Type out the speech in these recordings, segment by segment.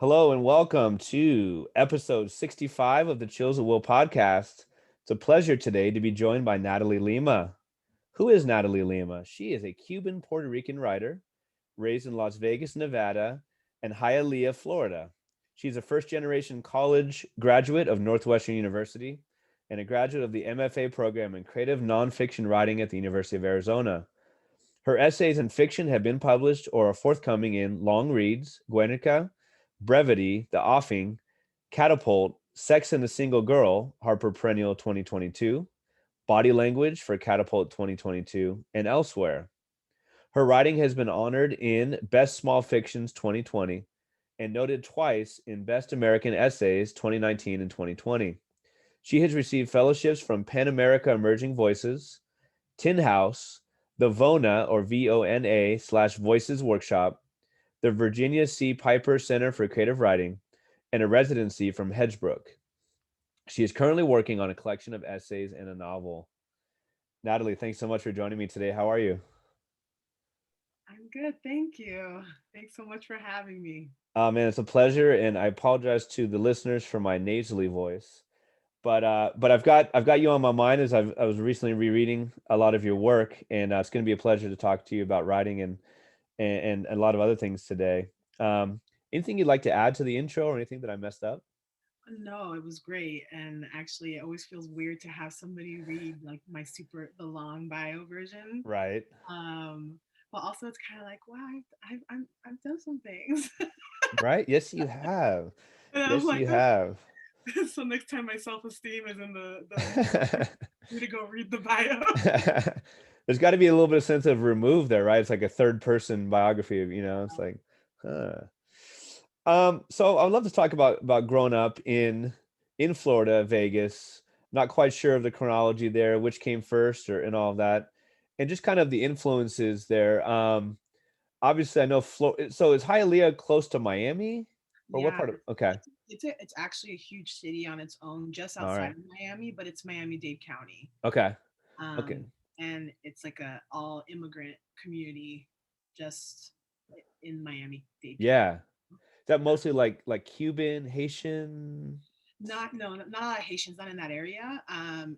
Hello and welcome to episode 65 of the Chills at Will podcast. It's a pleasure today to be joined by Natalie Lima. Who is Natalie Lima? She is a Cuban Puerto Rican writer raised in Las Vegas, Nevada, and Hialeah, Florida. She's a first generation college graduate of Northwestern University and a graduate of the MFA program in creative nonfiction writing at the University of Arizona. Her essays and fiction have been published or are forthcoming in Long Reads, Guernica, Brevity, The Offing, Catapult, Sex and a Single Girl, Harper Perennial 2022, Body Language for Catapult 2022, and elsewhere. Her writing has been honored in Best Small Fictions 2020 and noted twice in Best American Essays 2019 and 2020. She has received fellowships from Pan America Emerging Voices, Tin House, the VONA or VONA/Voices Workshop, the Virginia C. Piper Center for Creative Writing, and a residency from Hedgebrook. She is currently working on a collection of essays and a novel. Natalie, thanks so much for joining me today. How are you? I'm good, thank you. Thanks so much for having me. Man, it's a pleasure, and I apologize to the listeners for my nasally voice. But I've got you on my mind as I was recently rereading a lot of your work, and it's going to be a pleasure to talk to you about writing and a lot of other things today. Anything you'd like to add to the intro or anything that I messed up? No, it was great. And actually, it always feels weird to have somebody read like the long bio version. Right. Um, but also it's kind of like, wow, I've done some things. Right. Yes, you have. And I'm Yes, like, you have. so next time my self-esteem is in the need to go read the bio. There's got to be a little bit of sense of remove there, right? It's like a third person biography of, it's like, huh. So I'd love to talk about growing up in Florida, Vegas. Not quite sure of the chronology there, which came first or and all of that, and just kind of the influences there. Obviously, I know So is Hialeah close to Miami, or what Yeah, part of? Okay, it's actually a huge city on its own, just all outside right, of Miami, but it's Miami-Dade County. okay, okay, um, and it's like a all immigrant community just in Miami-Dade County. yeah. Is that mostly like Cuban, Haitian? Not no, not a lot of Haitians, not in that area.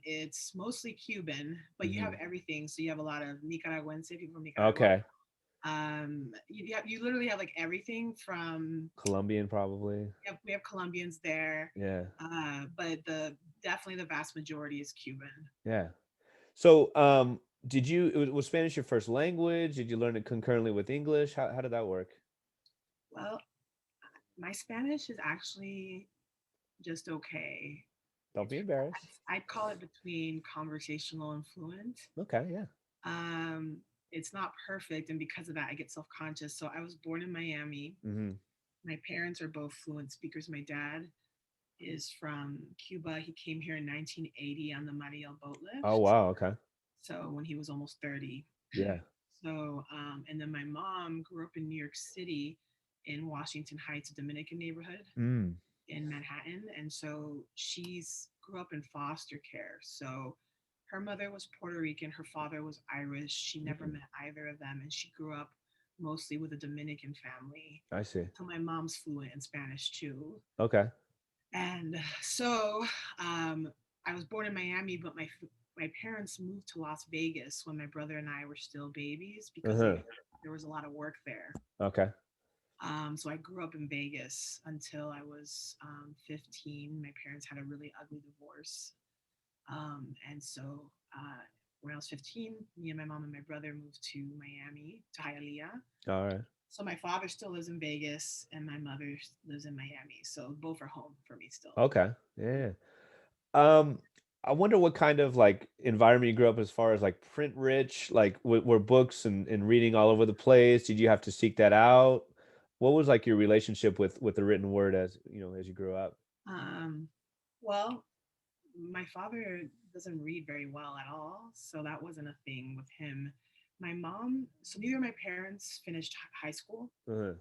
It's mostly Cuban, but you have Hmm. everything. So you have a lot of Nicaraguense people from Nicaragua. Okay, You literally have like everything from. Colombian probably. We have Colombians there, Yeah, but the definitely the vast majority is Cuban. yeah. So, did you was Spanish your first language? Did you learn it concurrently with English? How did that work? Well, my Spanish is actually just okay. Don't be embarrassed. I'd call it between conversational and fluent. Okay, yeah. Um, it's not perfect, and because of that, I get self conscious. So I was born in Miami. Hmm. My parents are both fluent speakers. My dad is from Cuba. He came here in 1980 on the Mariel boat Oh lift. wow. Okay. So when he was almost 30. Yeah. So, and then my mom grew up in New York City in Washington Heights, a Dominican neighborhood Mm. in Manhattan, and so she's grew up in foster care. So her mother was Puerto Rican, her father was Irish. She never Mm. met either of them, and she grew up mostly with a Dominican family. I see. So my mom's fluent in Spanish too, Okay. and so um, I was born in Miami, but my parents moved to Las Vegas when my brother and I were still babies because Uh-huh. there was a lot of work there. Okay. So I grew up in Vegas until I was 15. My parents had a really ugly divorce. And so when I was 15, me and my mom and my brother moved to Miami, to Hialeah. All right. So my father still lives in Vegas and my mother lives in Miami. So both are home for me still. Okay. Yeah. Um, I wonder what kind of like environment you grew up as far as like print rich, like were books and reading all over the place? Did you have to seek that out? What was like your relationship with the written word as as you grew up? Um, well, my father doesn't read very well at all. So that wasn't a thing with him. My mom, so neither of my parents finished high school. Uh-huh.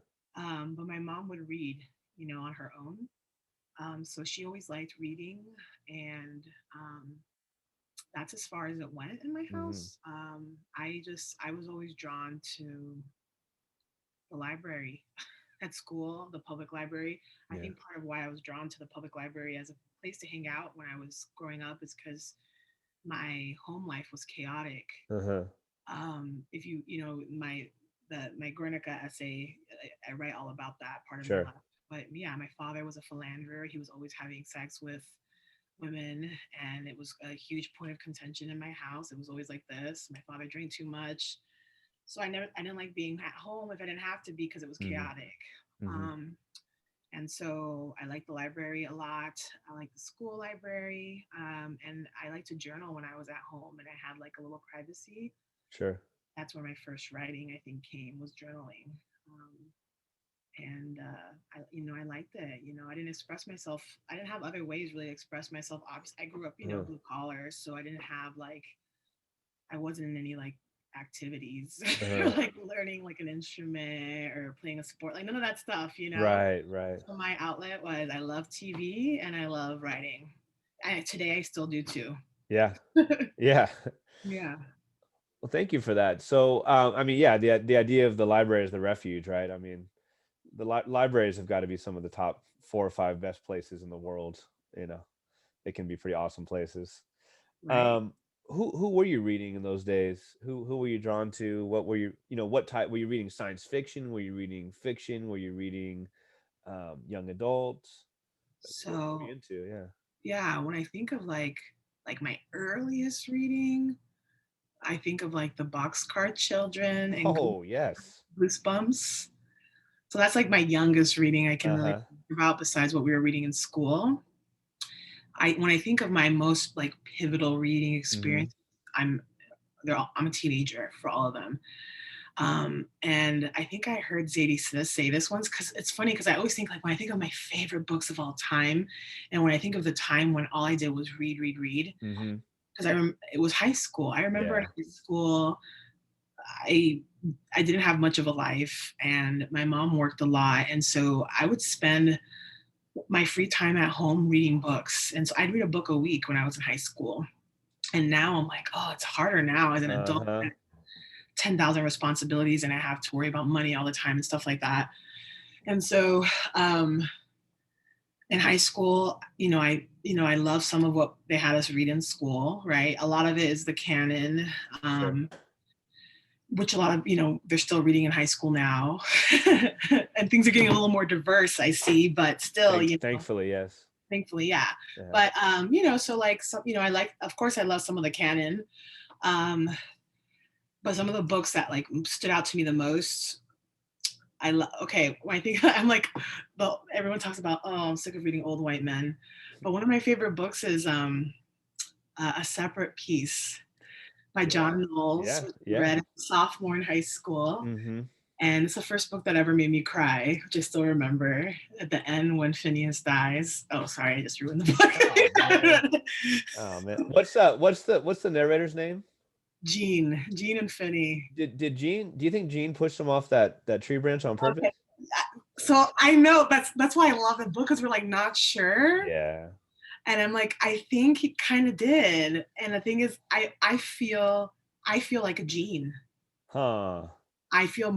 But my mom would read, on her own. So she always liked reading, and that's as far as it went in my Hmm. house. I was always drawn to the library. at school, the public library. I Yeah. think part of why I was drawn to the public library as a place to hang out when I was growing up is because my home life was chaotic. Uh-huh. If you know my Guernica essay, I write all about that part of my Sure. life. But yeah, my father was a philanderer. He was always having sex with women, and it was a huge point of contention in my house. It was always like this. My father drank too much, so I didn't like being at home if I didn't have to be because it was Mm-hmm. chaotic. Mm-hmm. Um, and so I like the library a lot. I like the school library, and I like to journal when I was at home and I had like a little privacy. Sure. That's where my first writing I think came, was journaling. Um, and I liked it. I didn't express myself. I didn't have other ways really to express myself. Obviously, I grew up, Uh-huh. blue collar, so I didn't have like, I wasn't in any like activities Uh-huh. like learning like an instrument or playing a sport, like none of that stuff. Right, right. So my outlet was, I love TV and I love writing. Today I still do too. Yeah. Yeah. Yeah. Well, thank you for that. So, I mean, yeah, the idea of the library as the refuge, right? I mean, the libraries have got to be some of the top 4 or 5 best places in the world. You know, they can be pretty awesome places. Right. Um, who were you reading in those days? Who were you drawn to? What were what type were you reading? Science fiction? Were you reading fiction? Were you reading young adults? Like, what were you So into? Yeah. yeah, when I think of like my earliest reading, I think of like the Boxcar Children and Oh, yes. Goosebumps. So that's like my youngest reading I can really Uh-huh. think about besides what we were reading in school. When I think of my most like pivotal reading Mm-hmm. experience, I'm I'm a teenager for all of them. And I think I heard Zadie Smith say this once, because it's funny because I always think like when I think of my favorite books of all time, and when I think of the time when all I did was read, read, read, Mm-hmm. because it was high school. I remember in Yeah. high school, I I didn't have much of a life, and my mom worked a lot, and so I would spend my free time at home reading books. And so I'd read a book a week when I was in high school. And now I'm like, oh, it's harder now as an adult. Uh-huh. 10,000 responsibilities and I have to worry about money all the time and stuff like that. And so um, in high school, I love some of what they had us read in school, right? A lot of it is the canon, Sure. um, which a lot of, they're still reading in high school now. And things are getting a little more diverse, I see, but still, Thankfully, yes. thankfully, yeah. Yeah. But so like some, I like, of course I love some of the canon. Um, but some of the books that like stood out to me the most, okay, when I think I'm like, but everyone talks about, oh, I'm sick of reading old white men. But one of my favorite books is A Separate Peace by Yeah. John Knowles, Yeah. which I Yeah. read as a sophomore in high school. Mm-hmm. And it's the first book that ever made me cry, which I still remember at the end when Phineas dies. Oh, sorry, I just ruined Oh man. the book. Oh man. What's the narrator's name? Gene and Finny. Did Gene? Do you think Gene pushed him off that tree branch on purpose? Okay. So I know that's why I love the book, because we're like not sure. Yeah. And I'm like, I think he kind of did. And the thing is, I feel like a Gene. Huh. Huh. I feel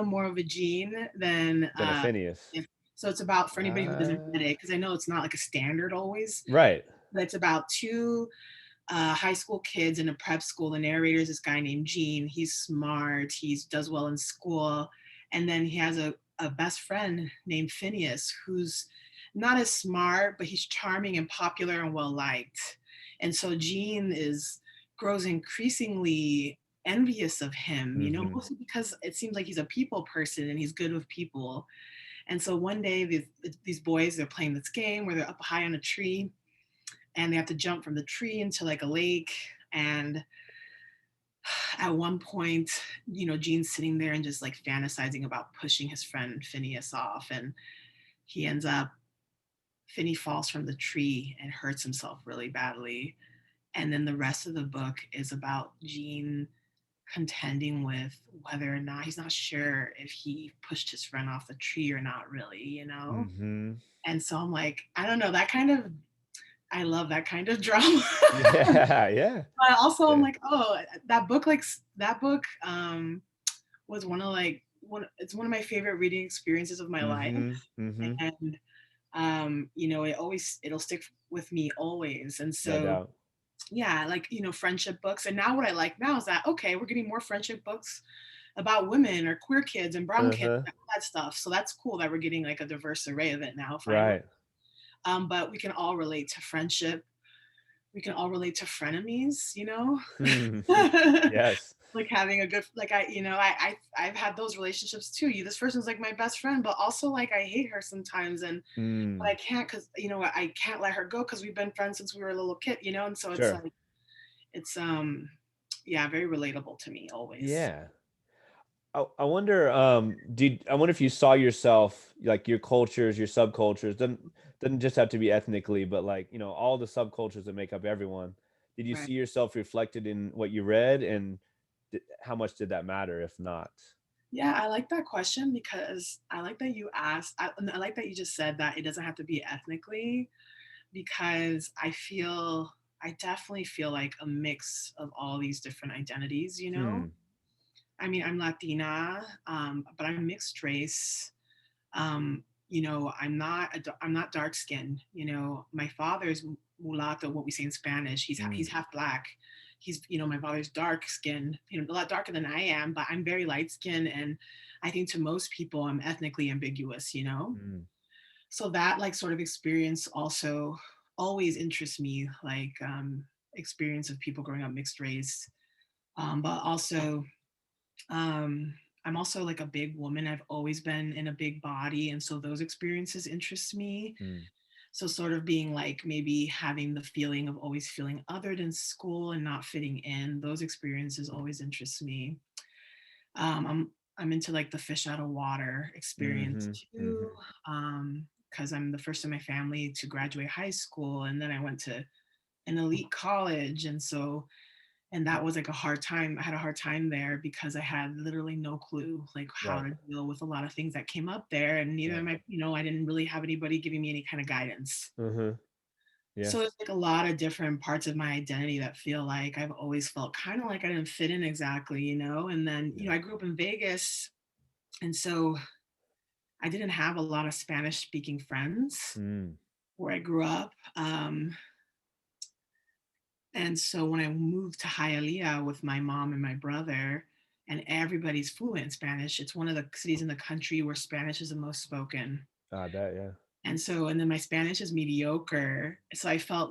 more of a Gene than Than a Phineas. so it's about, for anybody who doesn't read Uh, it, because I know it's not like a standard always, right. but it's about two high school kids in a prep school. The narrator is this guy named Gene. He's smart. He does well in school. And then he has a best friend named Phineas, who's not as smart, but he's charming and popular and well liked. And so Gene grows increasingly envious of him, Mm-hmm. mostly because it seems like he's a people person and he's good with people. And so one day these boys, they're playing this game where they're up high on a tree and they have to jump from the tree into like a lake. And at one point, Gene's sitting there and just like fantasizing about pushing his friend Phineas off. And he ends up, Finney falls from the tree and hurts himself really badly. And then the rest of the book is about Gene contending with whether or not, he's not sure if he pushed his friend off the tree or not, really. Mm-hmm. And so I'm like, I don't know, I love that kind of drama. Yeah. Yeah. But also I'm Yeah. like, oh, that book was one of like it's one of my favorite reading experiences of my life. Mhm. Mhm. And it'll stick with me always. And No so doubt. yeah, like, friendship books. And now what I like now is that, okay, we're getting more friendship books about women or queer kids and brown kids Uh-huh. and all that stuff. So that's cool that we're getting like a diverse array of it now, finally. Right. But we can all relate to friendship. We can all relate to frenemies. Yes. Like having a good, like I've had those relationships too. This person's like my best friend, but also like I hate her sometimes, and but I Mm. can't, because I can't let her go because we've been friends since we were a little kid, and so it's Sure. like it's yeah, very relatable to me always. Yeah. I wonder, I wonder if you saw yourself, like your cultures, your subcultures, doesn't just have to be ethnically, but like, all the subcultures that make up everyone. Did you Right. see yourself reflected in what you read, and how much did that matter, if not? Yeah, I like that question because I like that you asked. I like that you just said that it doesn't have to be ethnically, because I definitely feel like a mix of all these different identities. Hmm. I mean, I'm Latina, but I'm mixed race. I'm not dark skinned. My father's mulatto, what we say in Spanish. He's Mm. half black. My father's dark skinned, a lot darker than I am, but I'm very light skinned, and I think to most people I'm ethnically ambiguous. Mm. So that like sort of experience also always interests me, like experience of people growing up mixed race, but also um, I'm also like a big woman. I've always been in a big body. And so those experiences interest me. Mm. So sort of being like maybe having the feeling of always feeling othered in school and not fitting in, those experiences always interest me. I'm into like the fish out of water experience Mhm. too. Mhm. Because I'm the first in my family to graduate high school, and then I went to an elite college. And that was like a hard time. I had a hard time there because I had literally no clue like how Right. to deal with a lot of things that came up there. And neither Right. am I didn't really have anybody giving me any kind of guidance. Mhm. Yeah. So it's like a lot of different parts of my identity that feel like I've always felt kind of like I didn't fit in exactly. And then, Yeah. I grew up in Vegas. And so I didn't have a lot of Spanish speaking friends Mm. where I grew up. And so when I moved to Hialeah with my mom and my brother, and everybody's fluent in Spanish, it's one of the cities in the country where Spanish is the most spoken. I bet, yeah. And then my Spanish is mediocre. So I felt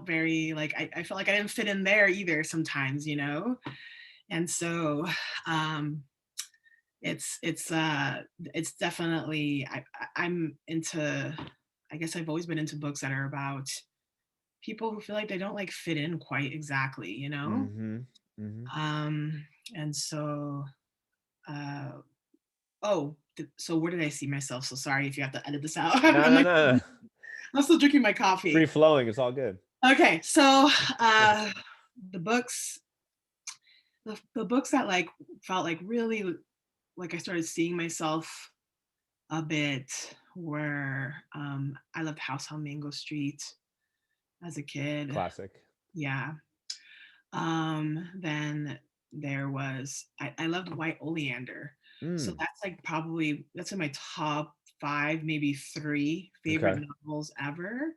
very like, I felt like I didn't fit in there either sometimes. And so um, it's definitely, I'm into, I guess I've always been into books that are about people who feel like they don't like fit in quite exactly. Mhm. Mhm. Um, and so, uh, so where did I see myself? So sorry if you have to edit this out. No, no, no. I'm still drinking my Free coffee. flowing, it's all good. Okay, so uh, the books, the books that like felt like really like I started seeing myself a bit were I loved House on Mango Street as a kid. Classic. Yeah. Then there was I loved White Oleander. So Mm. that's like probably that's in my top five, maybe three favorite Okay. novels ever.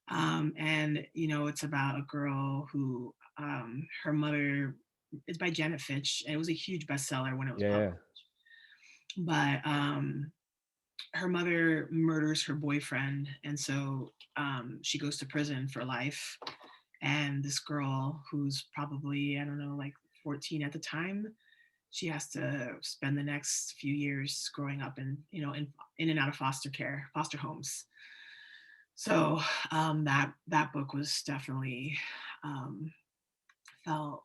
And it's about a girl who her mother is by Janet Fitch, and it was a huge bestseller when it was Yeah, published. yeah. But her mother murders her boyfriend, and so she goes to prison for life. And this girl who's probably, I don't know, like 14 at the time, she has to spend the next few years growing up in and out of foster homes. So that book was definitely um, felt,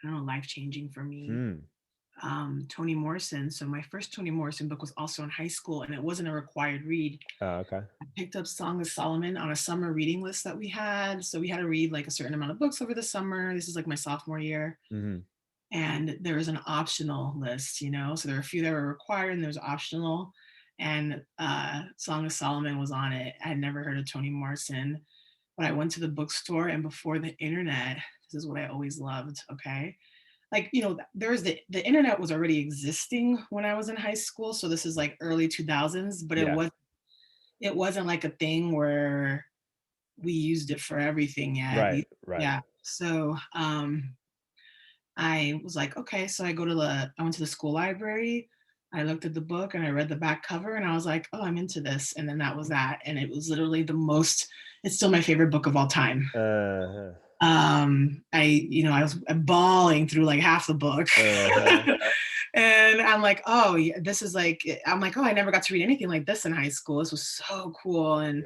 I don't know, life changing for me. Mm. Toni Morrison. So my first Toni Morrison book was also in high school, and it wasn't a required read. Oh, okay. I picked up Song of Solomon on a summer reading list that we had. So we had to read like a certain amount of books over the summer. This is like my sophomore year. Mhm. And there was an optional list. So there were a few that were required and there was optional. And Song of Solomon was on it. I had never heard of Toni Morrison, but I went to the bookstore, and before the internet, this is what I always loved. Okay. like, there's the internet was already existing when I was in high school. So this is like early 2000s, but Yeah. it wasn't like a thing where we used it for everything yet. Right. Right. Yeah. So I was like, okay. So I went to the school library. I looked at the book and I read the back cover and I was like, oh, I'm into this. And then that was that. And it was literally it's still my favorite book of all time. Uh-huh. I was bawling through like half the book. Uh-huh. And I'm like, oh, yeah, I'm like, oh, I never got to read anything like this in high school. This was so cool. And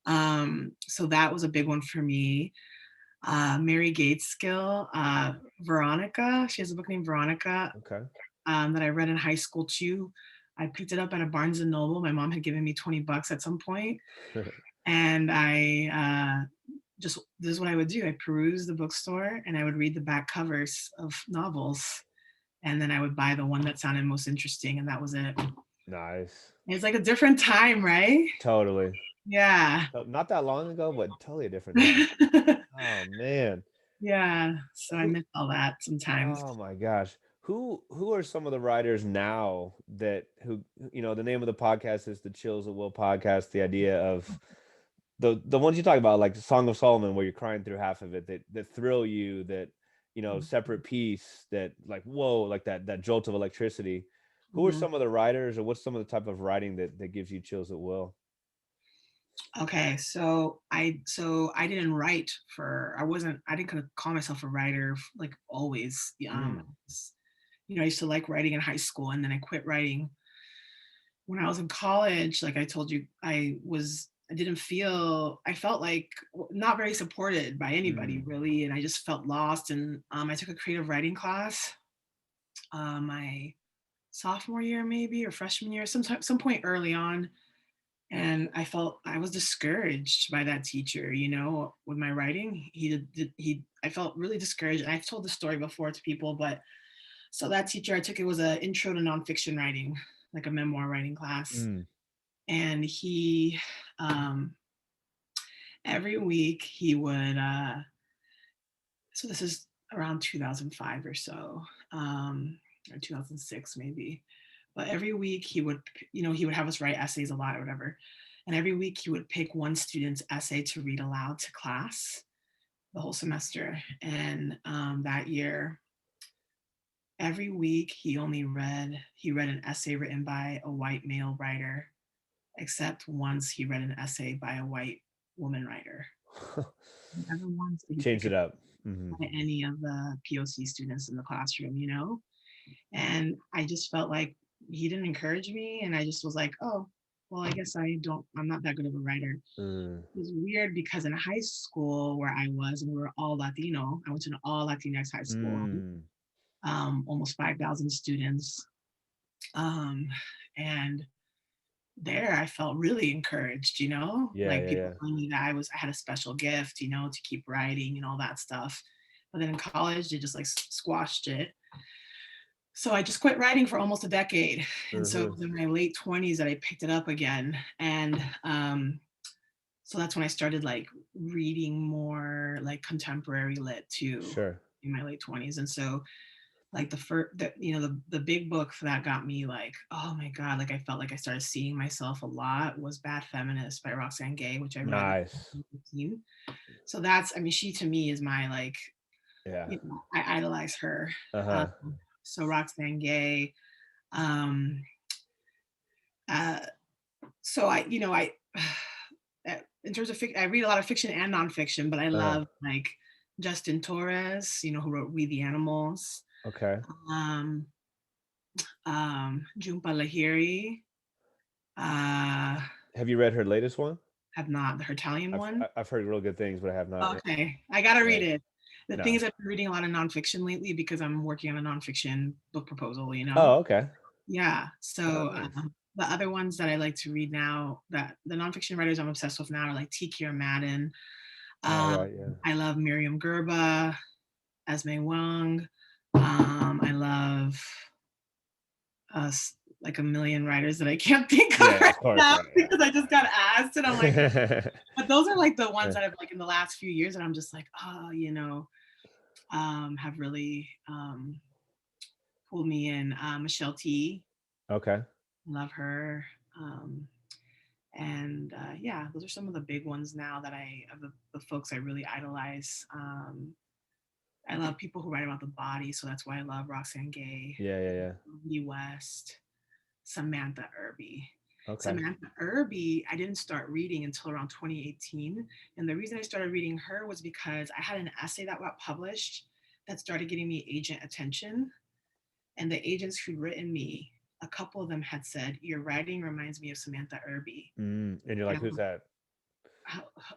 Yeah. so that was a big one for me. Mary Gateskill, Veronica. She has a book named Veronica Okay. that I read in high school too. I picked it up at a Barnes and Noble. My mom had given me $20 at some point, and I this is what I would do. I peruse the bookstore and I would read the back covers of novels, and then I would buy the one that sounded most interesting, and that was it. Nice. It's like a different time, right? Totally. Yeah. Not that long ago, but totally a different time. Oh man. Yeah. So I Who, miss all that sometimes. oh my gosh. Who are some of the writers now that the name of the podcast is the Chills at Will podcast, the idea of the ones you talk about, like the Song of Solomon, where you're crying through half of it, that thrill you, that separate piece, that like whoa, like that jolt of electricity. Who are Mhm. some of the writers, or what's some of the type of writing that gives you chills at will? Okay, so I didn't write for I didn't kind of call myself a writer like always. Mm, I used to like writing in high school, and then I quit writing when I was in college. Like I told you, I felt like not very supported by anybody mm, really, and I just felt lost. And I took a creative writing class my sophomore year maybe or freshman year, some point early on, and I was discouraged by that teacher, with my writing. I felt really discouraged, and I've told the story before to people, but so that teacher I took, it was an intro to nonfiction writing, like a memoir writing class. mm. And he every week he would so this is around 2005 or so, or 2006 maybe. But every week he would have us write essays a lot or whatever. And every week he would pick one student's essay to read aloud to class the whole semester. And that year, every week he read an essay written by a white male writer, except once he read an essay by a white woman writer. Never once did he Change pick it it up. Hmm. by any of the POC students in the classroom. And I just felt like he didn't encourage me. And I just was like, oh, well, I guess I'm not that good of a writer. Mm, It was weird because in high school where I was, and we were all Latino, I went to an all Latinx high school, mm. almost 5,000 students. Um, and there I felt really encouraged, Yeah, like yeah, people yeah. telling me that I had a special gift, to keep writing and all that stuff. But then in college, they just like squashed it. So I just quit writing for almost a decade. And so it Hmm. was in my late 20s that I picked it up again. And so that's when I started like reading more like contemporary lit too Sure. in my late 20s. And so like the big book that got me like, oh my God, like I felt like I started seeing myself a lot was Bad Feminist by Roxane Gay, which I read in Nice. 2015. So she to me is my like, Yeah. I idolize her. Um, Uh-huh. so Roxane Gay. Um, uh, so I in terms of I read a lot of fiction and nonfiction, but I Uh-huh. love like Justin Torres, who wrote We the Animals. Okay. Um, Jhumpa Lahiri. Uh, Have you read her latest one? have not the Italian I've one. I've heard real good things, but I have not yet. Okay, I gotta read Nice. it. The thing Nice. is, I've been reading a lot of nonfiction lately because I'm working on a nonfiction book proposal. Oh, okay. Yeah. Oh, So nice. the other ones that I like to read now, that the nonfiction writers I'm obsessed with now, are like T. Madden. All Um, right, yeah. I love Miriam Gerba, Esme Wang. I love like a million writers that I can't think of Yeah, right of course. now Right, because I just got right, asked, and I'm like, right. but those are like the ones Yeah. that have like in the last few years that I'm just like, oh, have really pulled me in. Michelle T, Okay. love her. Um, and yeah, those are some of the big ones now that of the folks I really idolize. I love people who write about the body, so that's why I love Roxane Gay, Yeah, yeah, yeah. Lee West, Samantha Irby. Okay. Samantha Irby, I didn't start reading until around 2018. And the reason I started reading her was because I had an essay that got published that started getting me agent attention. And the agents who'd written me, a couple of them had said, "Your writing reminds me of Samantha Irby." And you're like, And who's that?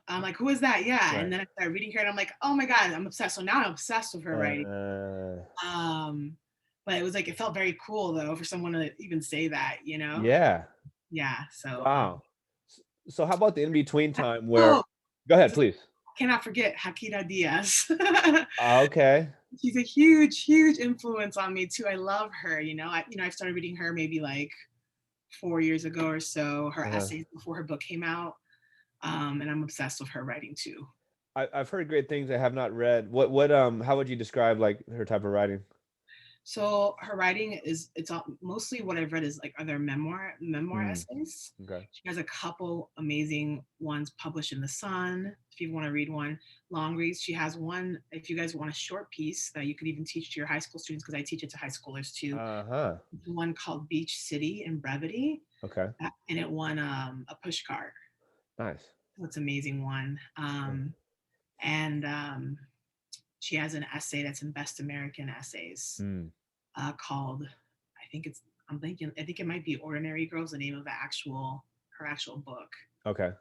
I'm like, "Who is that?" Yeah. Right. And then I started reading her and I'm like, "Oh my God, I'm obsessed." So now I'm obsessed with her writing. Uh, Um, but it was like, it felt very cool though for someone to even say that, you know? yeah. Yeah. So, Wow. So how about the in between time where? oh, Go ahead, please. cannot forget Hakita Diaz. Okay. She's a huge, huge influence on me too. I love her. I started reading her maybe like 4 years ago or so. Her Uh-huh. essays before her book came out, and I'm obsessed with her writing too. I've heard great things. I have not read. How would you describe like her type of writing? So her writing is it's all, mostly what I've read is like other memoir Mm, essays. okay. She has a couple amazing ones published in the Sun. If you want to read one, long reads. She has one. If you guys want a short piece that you could even teach to your high school students, because I teach it to high schoolers too. Uh-huh. One called Beach City in Brevity, Okay. and it won a push card. Nice. That's an amazing one. Yeah. And she has an essay that's in Best American Essays Mm, called, I think it might be Ordinary Girls, the name of her actual book. okay.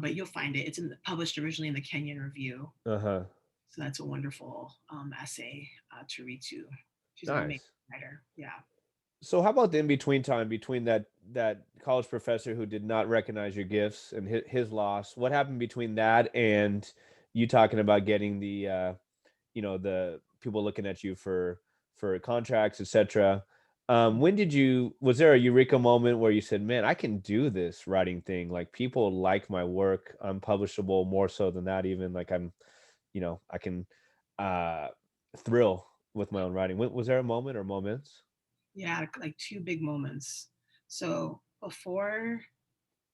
But you'll find it. It's published originally in the Kenyan Review. Uh-huh. So that's a wonderful essay to read too. She's an amazing Nice. writer. Yeah. So how about the in between time between that college professor who did not recognize your gifts and his loss? What happened between that and you talking about getting the people looking at you for contracts, etc. When did you was there a eureka moment where you said, "Man, I can do this writing thing. Like people like my work. I'm publishable more so than that even. Like I can uh thrill with my own writing." Was there a moment or moments? Yeah, like two big moments. So before,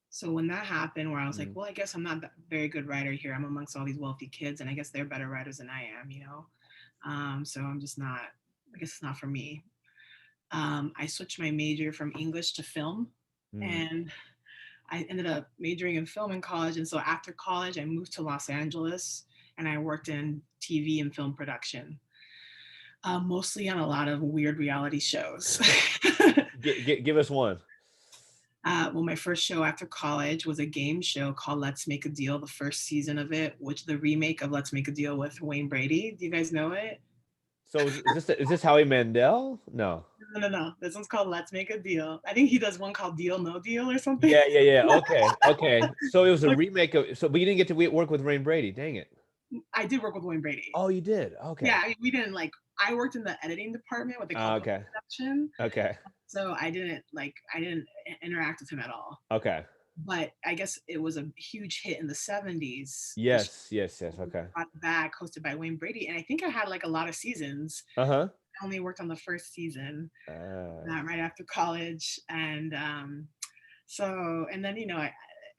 so when that happened, where I was like, Mm, well, I guess I'm not a very good writer here. I'm amongst all these wealthy kids, and I guess they're better writers than I am, you know? So I'm just not, I guess it's not for me. I switched my major from English to film, mm. and I ended up majoring in film in college. And so after college, I moved to Los Angeles and I worked in TV and film production, mostly on a lot of weird reality shows. Give us one. Well, my first show after college was a game show called Let's Make a Deal, the first season of it, which the remake of Let's Make a Deal with Wayne Brady. Do you guys know it? So is this Howie Mandel? No. No, no, no. This one's called Let's Make a Deal. I think he does one called Deal No Deal or something. Yeah, yeah, yeah. Okay, okay. So it was a remake of. So, but you didn't get to work with Rain Brady. Dang it. I did work with Wayne Brady. Oh, you did. Okay. Yeah, I mean, we didn't like. I worked in the editing department, what they call post Okay. production. Okay. So I didn't interact with him at all. Okay. But I guess it was a huge hit in the 70s. The show Yes. Yes. Yes. was Okay. brought back, hosted by Wayne Brady, and I think I had like a lot of seasons. Uh huh. I only worked on the first season, Uh, right after college, and and then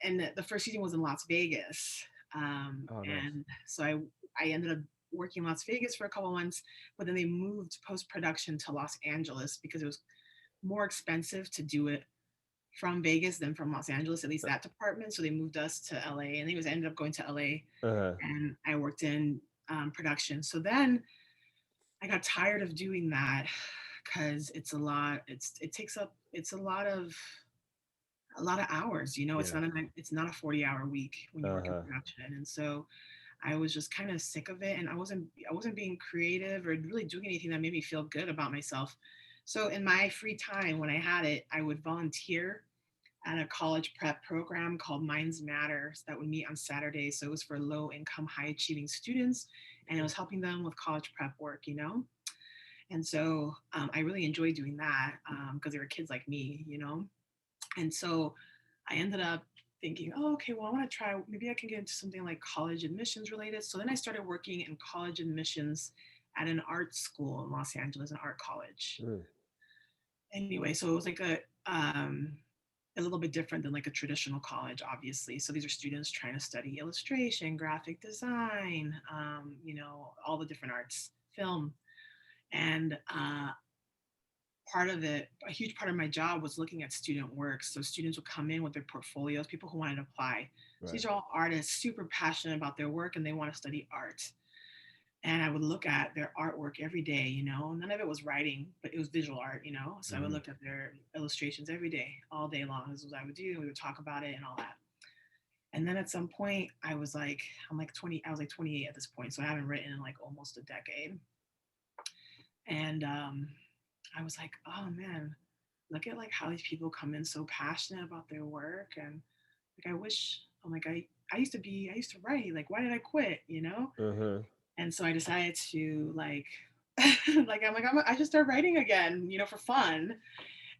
and the first season was in Las Vegas, oh, nice. and so I ended up working in Las Vegas for a couple months, but then they moved post production to Los Angeles because it was more expensive to do it from Vegas than from Los Angeles, at least that department. So they moved us to LA, and I ended up going to LA, Uh huh. and I worked in production. So then I got tired of doing that because it's a lot. It takes up. It's a lot of hours. Yeah. It's not a 40-hour week when you Uh work in huh. production, and so I was just kind of sick of it, and I wasn't being creative or really doing anything that made me feel good about myself. So in my free time, when I had it, I would volunteer at a college prep program called Minds Matters that would meet on Saturdays. So it was for low income, high achieving students, and it was helping them with college prep work. And so I really enjoyed doing that because they were kids like me. And so I ended up thinking, oh, okay, well, I want to try, maybe I can get into something like college admissions related. So then I started working in college admissions at an art school in Los Angeles, an art college. Mm. Anyway, so it was like a little bit different than like a traditional college, obviously. So these are students trying to study illustration, graphic design, all the different arts, film. And part of it, a huge part of my job was looking at student work. So students would come in with their portfolios, people who wanted to apply. So Right. these are all artists, super passionate about their work and they want to study art. And I would look at their artwork every day, none of it was writing, but it was visual art, so I would Mhm. look at their illustrations every day, all day long. This is what I would do. We would talk about it and all that. And then at some point I was like, I'm like 20, I was like 28 at this point, so I haven't written in like almost a decade. And I was like, oh man, look at like how these people come in so passionate about their work. And like I wish, I'm like, I used to write, like why did I quit, Uh-huh. And so I decided to like I should start writing again, for fun.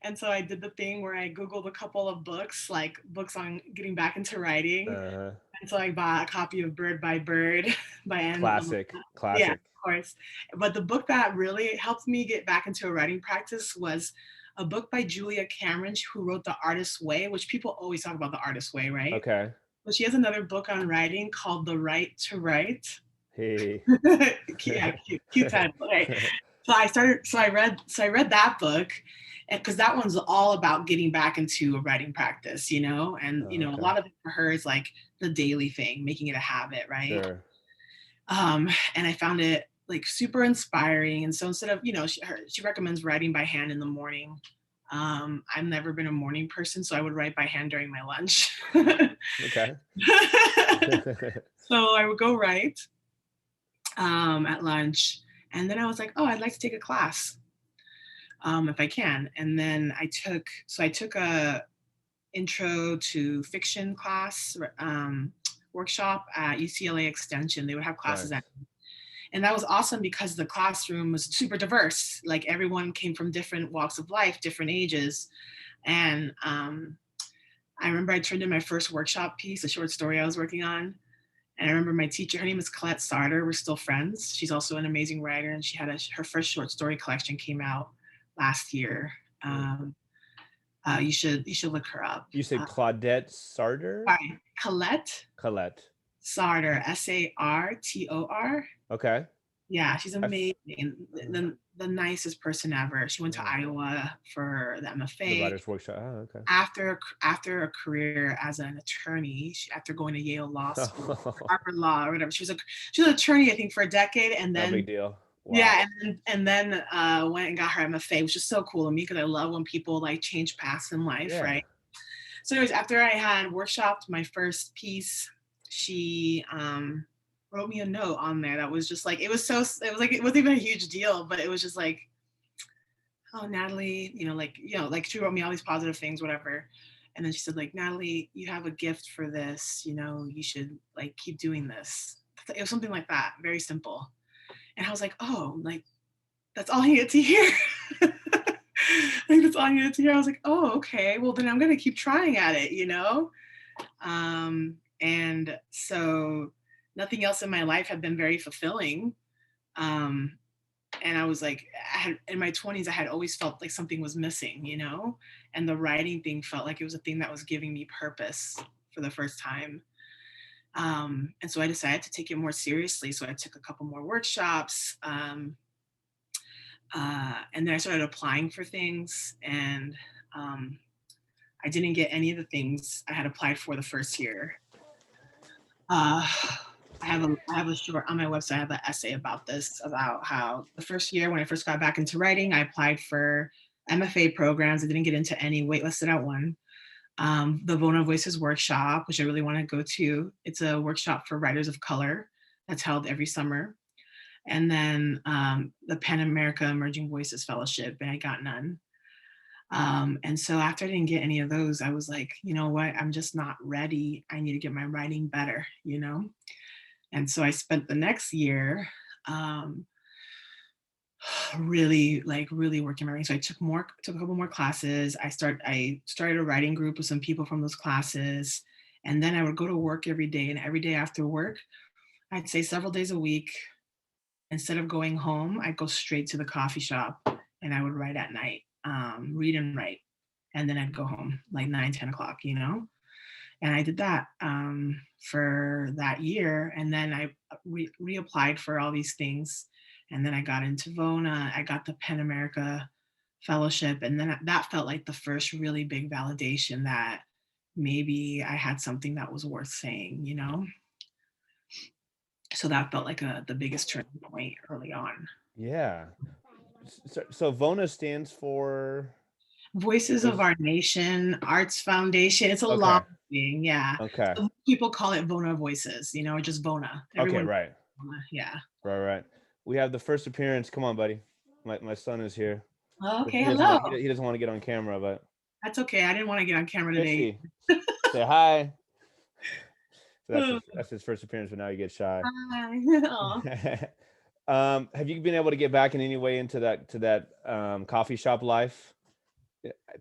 And so I did the thing where I Googled a couple of books, like books on getting back into writing. Uh-huh. And so I bought a copy of Bird by Bird by Anne Lamott. Classic. Yeah, Classic. of course. But the book that really helped me get back into a writing practice was a book by Julia Cameron, who wrote The Artist's Way, which people always talk about The Artist's Way, right? Okay. But she has another book on writing called The Right to Write. Hey. Yeah, cute title. Right. So I read that book, because that one's all about getting back into a writing practice, and Oh, a okay. lot of it for her is like the daily thing, making it a habit, right? Sure. And I found it like super inspiring. And so instead of, she recommends writing by hand in the morning. I've never been a morning person, so I would write by hand during my lunch. Okay. So I would go write at lunch. And then I was like, oh, I'd like to take a class, if I can. And then I took a intro to fiction class, workshop at UCLA Extension. They would have classes Nice. and that was awesome because the classroom was super diverse. Like everyone came from different walks of life, different ages. And I remember I turned in my first workshop piece, a short story I was working on. And I remember my teacher, her name is Colette Sarter. We're still friends. She's also an amazing writer, and she had her first short story collection came out last year. Mm. You should look her up. You said Claudette Sartor? Sorry, Colette Colette. Sartor, Sartor. Okay. Yeah, she's I've amazing. The nicest person ever. She went to yeah. Iowa for the The MFA. writer's workshop. Oh, okay. After a career as an attorney, after going to Yale Law School, Harvard Law, or whatever, she was an attorney, I think, for a decade, and No then big deal. Wow. yeah, and then went and got her MFA, which is so cool to me because I love when people like change paths in life, Yeah. right? So, anyways, after I had workshopped my first piece, she wrote me a note on there that was just like it wasn't even a huge deal, but it was just like, oh, Natalie, she wrote me all these positive things, whatever. And then she said, like, Natalie, you have a gift for this, you should like keep doing this. It was something like that, very simple. And I was like, oh, like that's all I needed to hear. Like that's all I needed to hear. I was like, oh, okay, well then I'm gonna keep trying at it, And so nothing else in my life had been very fulfilling. And I was like, in my 20s, I had always felt like something was missing, and the writing thing felt like it was a thing that was giving me purpose for the first time. And so I decided to take it more seriously. So I took a couple more workshops, and then I started applying for things, and I didn't get any of the things I had applied for the first year. I have a short on my website. I have an essay about this, about how the first year when I first got back into writing, I applied for MFA programs. I didn't get into any, waitlisted out one. The Bona Voices workshop, which I really want to go to. It's a workshop for writers of color that's held every summer. And then the Pan America Emerging Voices Fellowship, and I got none. And so after I didn't get any of those, I was like, you know what? I'm just not ready. I need to get my writing better, And so I spent the next year really working my writing. So I took a couple more classes. I started a writing group with some people from those classes. And then I would go to work every day. And every day after work, I'd say several days a week, instead of going home, I'd go straight to the coffee shop and I would write at night, read and write. And then I'd go home like 9, 10 o'clock, And I did that for that year. And then I reapplied for all these things. And then I got into Vona. I got the Pen America Fellowship. And then that felt like the first really big validation that maybe I had something that was worth saying. So that felt like the biggest turning point early on. Yeah. So Vona stands for Voices of was Our Nation Arts Foundation. It's a long okay. thing, yeah. Okay. So people call it Vona Voices, or just Vona. Okay, Everyone, right. yeah. Right. We have the first appearance. Come on, buddy. My son is here. Okay, He doesn't want hello. he doesn't want to get on camera, but That's okay. I didn't want to get on camera today. Fishy. Say hi. So Oh, that's his first appearance, but now he gets shy. hi. Aw. Have you been able to get back in any way into that coffee shop life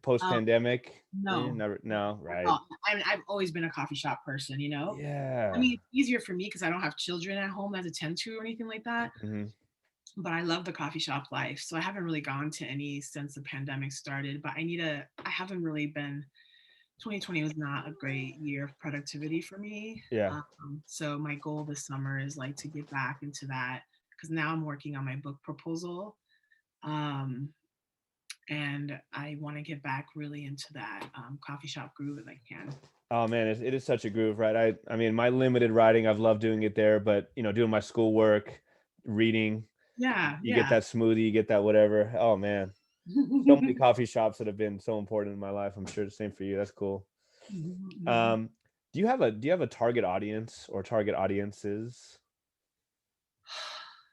post Um, pandemic? no, Never. No, right? oh, I mean, I've always been a coffee shop person. I Yeah. mean, it's easier for me because I don't have children at home that attend to or anything like that. Hmm. But I love the coffee shop life. So I haven't really gone to any since the pandemic started. But I haven't really been 2020 was not a great year of productivity for me. Yeah. So my goal this summer is like to get back into that because now I'm working on my book proposal. Um, and I want to get back really into that coffee shop groove if I can. Oh man, it is such a groove, right? I mean, my limited writing, I've loved doing it there, but doing my schoolwork, reading, Yeah, you get yeah. that smoothie, you get that whatever. Oh man, so many coffee shops that have been so important in my life. I'm sure the same for you. That's cool. Um, do you have a target audience or target audiences?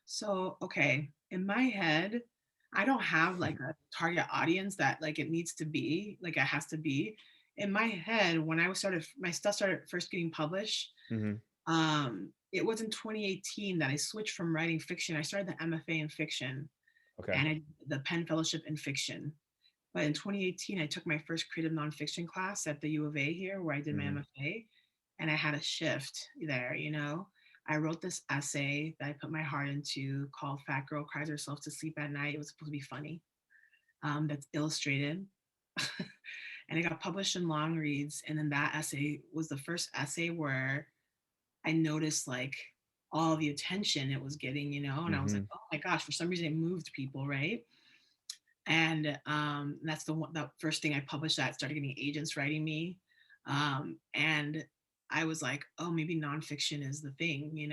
So, okay, in my head, I don't have like a target audience that like it needs to be, like it has to be. In my head, when my stuff started first getting published, Hmm. it was in 2018 that I switched from writing fiction. I started the MFA in fiction Okay. and the Penn Fellowship in fiction. But in 2018, I took my first creative nonfiction class at the U of A here, where I did my Hmm. MFA, and I had a shift there. I wrote this essay that I put my heart into called Fat Girl Cries Herself to Sleep at Night. It was supposed to be funny. That's illustrated. And it got published in long reads. And then that essay was the first essay where I noticed like all the attention it was getting, and I was like, Hmm. oh my gosh, for some reason it moved people, right? And that's the first thing I published that started getting agents writing me. And I was like, oh, maybe nonfiction is the thing.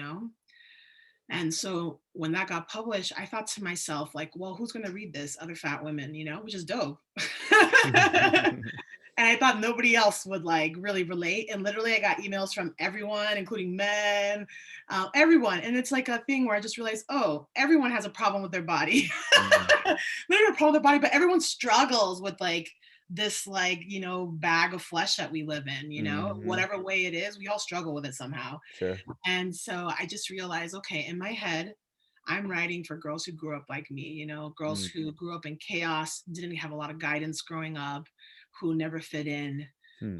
And so when that got published, I thought to myself, like, well, who's going to read this? Other fat women, which is dope. And I thought nobody else would like really relate. And literally, I got emails from everyone, including men, everyone. And it's like a thing where I just realized, oh, everyone has a problem with their body. Hmm. Not even a problem with their body, but everyone struggles with like this bag of flesh that we live in, Hmm. whatever way it is, we all struggle with it somehow. Sure. And so I just realized, okay, in my head, I'm writing for girls who grew up like me, girls Mm. who grew up in chaos, didn't have a lot of guidance growing up, who never fit in. Hmm.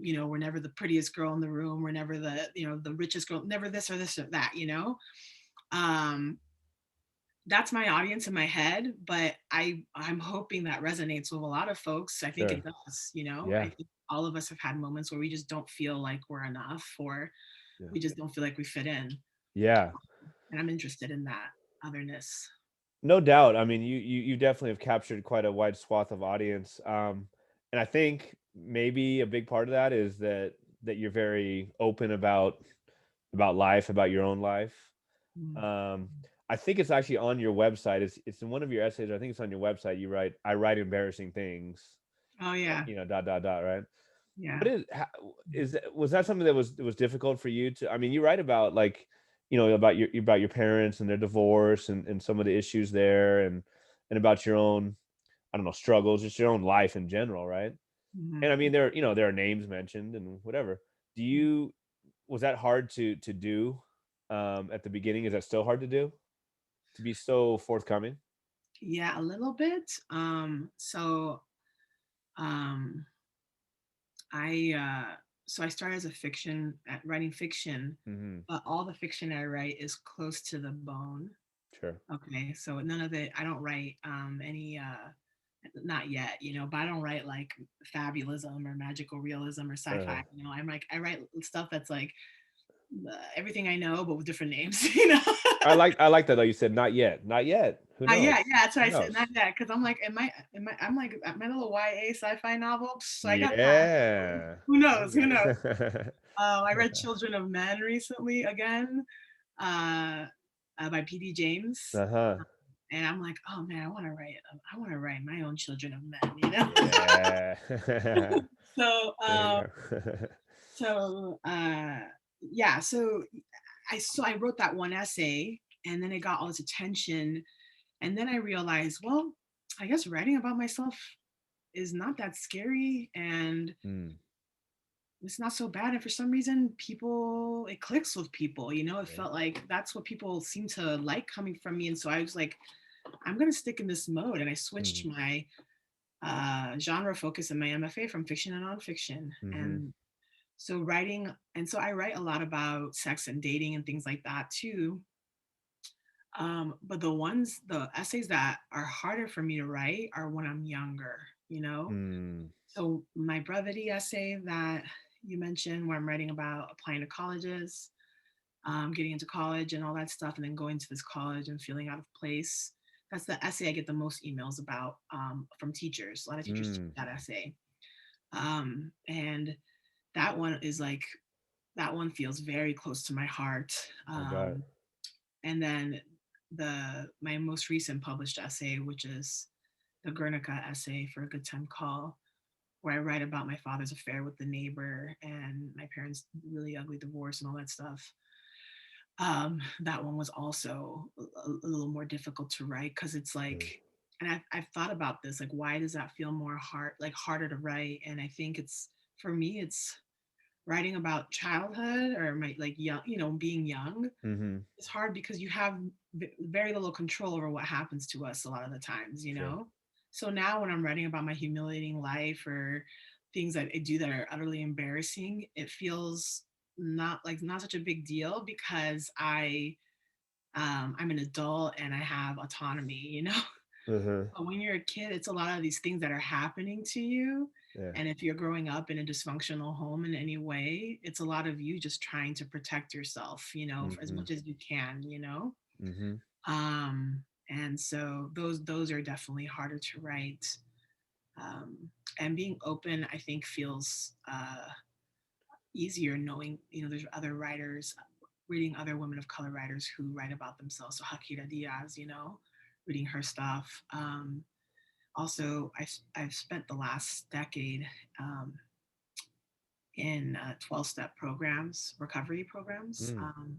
We're never the prettiest girl in the room, we're never the richest girl, never this or that. Um, that's my audience in my head, but I'm hoping that resonates with a lot of folks. I think Sure. it does. I Yeah. think all of us have had moments where we just don't feel like we're enough, or Yeah. we just don't feel like we fit in. Yeah. And I'm interested in that otherness. No doubt. I mean, you definitely have captured quite a wide swath of audience. And I think maybe a big part of that is that you're very open about life, about your own life. Mm. Um, I think it's actually on your website. It's in one of your essays. I think it's on your website. You write, "I write embarrassing things." Oh yeah, Dot dot dot. Right. yeah. What was that something that was difficult for you to? I mean, you write about like, about your parents and their divorce and some of the issues there and about your own, I don't know, struggles, just your own life in general, right? And I Mhm. mean, there are names mentioned and whatever. Do you Was that hard to do at the beginning? Is that still hard to do? To be so forthcoming? Yeah, a little bit. Um, I so I started as a fiction at writing fiction, Hmm. but all the fiction I write is close to the bone. Sure. Okay, so none of it. I don't write any not yet, but I don't write like fabulism or magical realism or Uh, sci-fi. I'm like I write stuff that's like everything I know, but with different names. I like that though. You said not yet, not yet. Who Yeah, knows? yeah, that's what Who I said. Not knows? yet, because I'm like, I'm like my little YA sci-fi novel. So I got that. Yeah. Who There knows? Who knows? you go. I read Children of Men recently again, uh, by P.D. James, Uh-huh. and I'm like, oh man, I want to write my own Children of Men. Yeah. So, There you go. so yeah, so I wrote that one essay, and then it got all this attention, and then I realized, well, I guess writing about myself is not that scary, and Mm, it's not so bad. And for some reason, people, it clicks with people. It yeah. felt like that's what people seem to like coming from me. And so I was like, I'm gonna stick in this mode, and I switched Mhm, my genre focus in my MFA from fiction and nonfiction. mhm, And so writing, and so I write a lot about sex and dating and things like that too. But the essays that are harder for me to write are when I'm younger. mm, So my brevity essay that you mentioned, where I'm writing about applying to colleges, getting into college and all that stuff, and then going to this college and feeling out of place. That's the essay I get the most emails about from teachers. A lot of teachers take mm. that essay. And that one is like, that one feels very close to my heart. I bet. And then my most recent published essay, which is the Guernica essay for a Good Time Call, where I write about my father's affair with the neighbor and my parents' really ugly divorce and all that stuff. That one was also a little more difficult to write, because it's like, Mm, and I've thought about this, like, why does that feel more hard, like harder to write? And I think it's, for me, it's writing about childhood, or my, like, young, being young. mhm. It's hard because you have very little control over what happens to us a lot of the times. Sure. So now when I'm writing about my humiliating life, or things that I do that are utterly embarrassing, it feels not such a big deal, because I'm an adult and I have autonomy. Uh-huh. But when you're a kid, it's a lot of these things that are happening to you. Yeah. And if you're growing up in a dysfunctional home in any way, it's a lot of you just trying to protect yourself, for as Mhm, much as you can. mhm. And so those are definitely harder to write. Um, and being open, I think, feels easier, knowing, there's other writers, reading other women of color writers who write about themselves. So Hakira Diaz, reading her stuff. Also, I've spent the last decade in 12-step programs, recovery programs, Mm.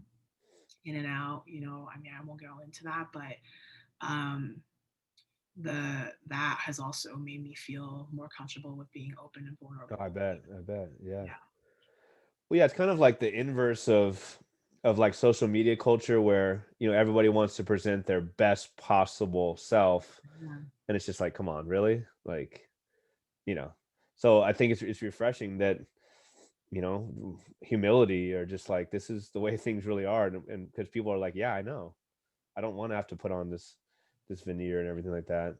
in and out. I mean, I won't go into that, but um, that has also made me feel more comfortable with being open and Oh, I vulnerable. bet. I bet. Yeah. Yeah. Well, yeah, it's kind of like the inverse of like social media culture where, everybody wants to present their best possible self. Yeah. And it's just like, come on, really? Like, you know. So I think it's refreshing that, humility, or just like this is the way things really are. And because people are like, yeah, I know. I don't want to have to put on this veneer and everything like that.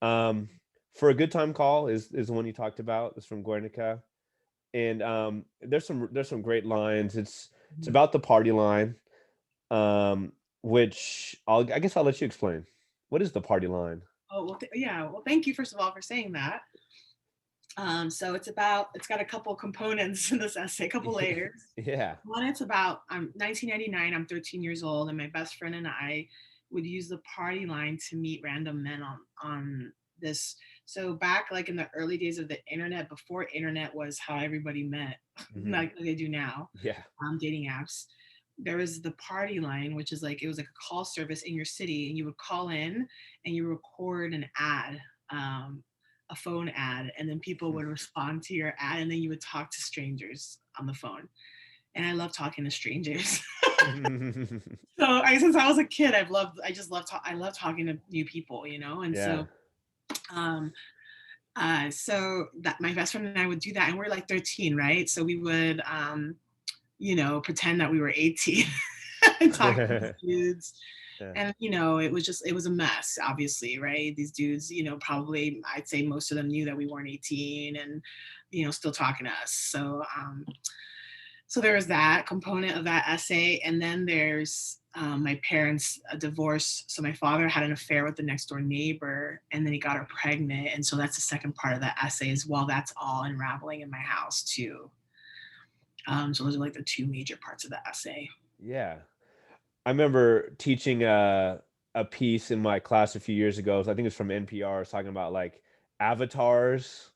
Um, for a good time call is the one you talked about. It's from Guernica, and there's some great lines. It's Mhm. about the party line, which I guess I'll let you explain. What is the party line? Oh, well, yeah. Well, thank you, first of all, for saying that. So it's got a couple components in this essay, a couple layers. Yeah. One, it's about, I'm 1999, I'm 13 years old, and my best friend and I would use the party line to meet random men on this. So back, like, in the early days of the internet, before internet was how everybody met, Hmm. like they do now, Yeah. dating apps. There was the party line, which is like, it was like a call service in your city, and you would call in and you record an ad, um, a phone ad, and then people would respond to your ad, and then you would talk to strangers on the phone. And I love talking to strangers. So since I was a kid, I love talking to new people. And Yeah. um, so that my best friend and I would do that, and we're like 13, right? So we would, pretend that we were 18 and talk to these dudes. Yeah. And, it was a mess, obviously, right? These dudes, probably, I'd say most of them knew that we weren't 18 and, still talking to us. So there was that component of that essay. And then there's my parents' divorce. So my father had an affair with the next door neighbor and then he got her pregnant. And so that's the second part of that essay as well. That's all unraveling in my house too. So those are like the two major parts of the essay. Yeah. I remember teaching a piece in my class a few years ago. I think it's from NPR. It's talking about like avatars,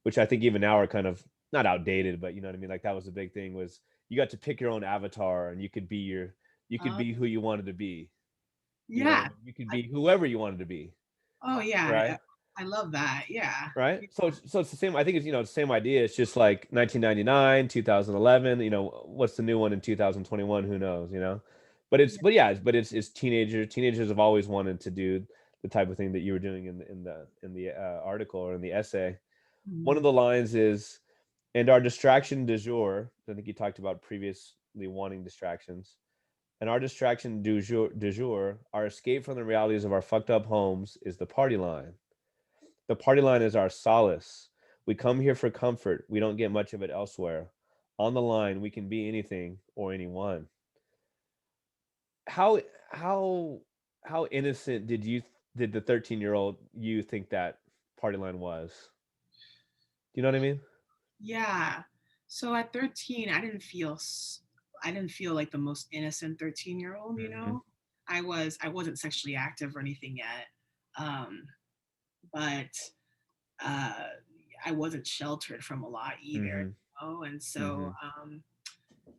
which I think even now are kind of not outdated, but you know what I mean? Like that was the big thing was you got to pick your own avatar and you could Uh, be who you wanted to be. You know what I yeah. mean? You could I, be whoever you wanted to be. oh, yeah. Right. I love that. Yeah. Right. So it's the same. I think it's, the same idea. It's just like 1999, 2011, what's the new one in 2021? Who knows, but Yeah. it's teenagers have always wanted to do the type of thing that you were doing in the article or in the essay. One of Mhm. the lines is, and our distraction du jour, I think you talked about previously wanting distractions, and our distraction du jour, our escape from the realities of our fucked up homes is the party line. The party line is our solace. We come here for comfort. We don't get much of it elsewhere. On the line, we can be anything or anyone. How how how innocent did the 13-year-old you think that party line was? Do you know what I mean? Yeah. So at 13, I didn't feel like the most innocent 13-year-old, Hmm. I wasn't sexually active or anything yet. Um, but uh I wasn't sheltered from a lot either, Hmm. and so Hmm.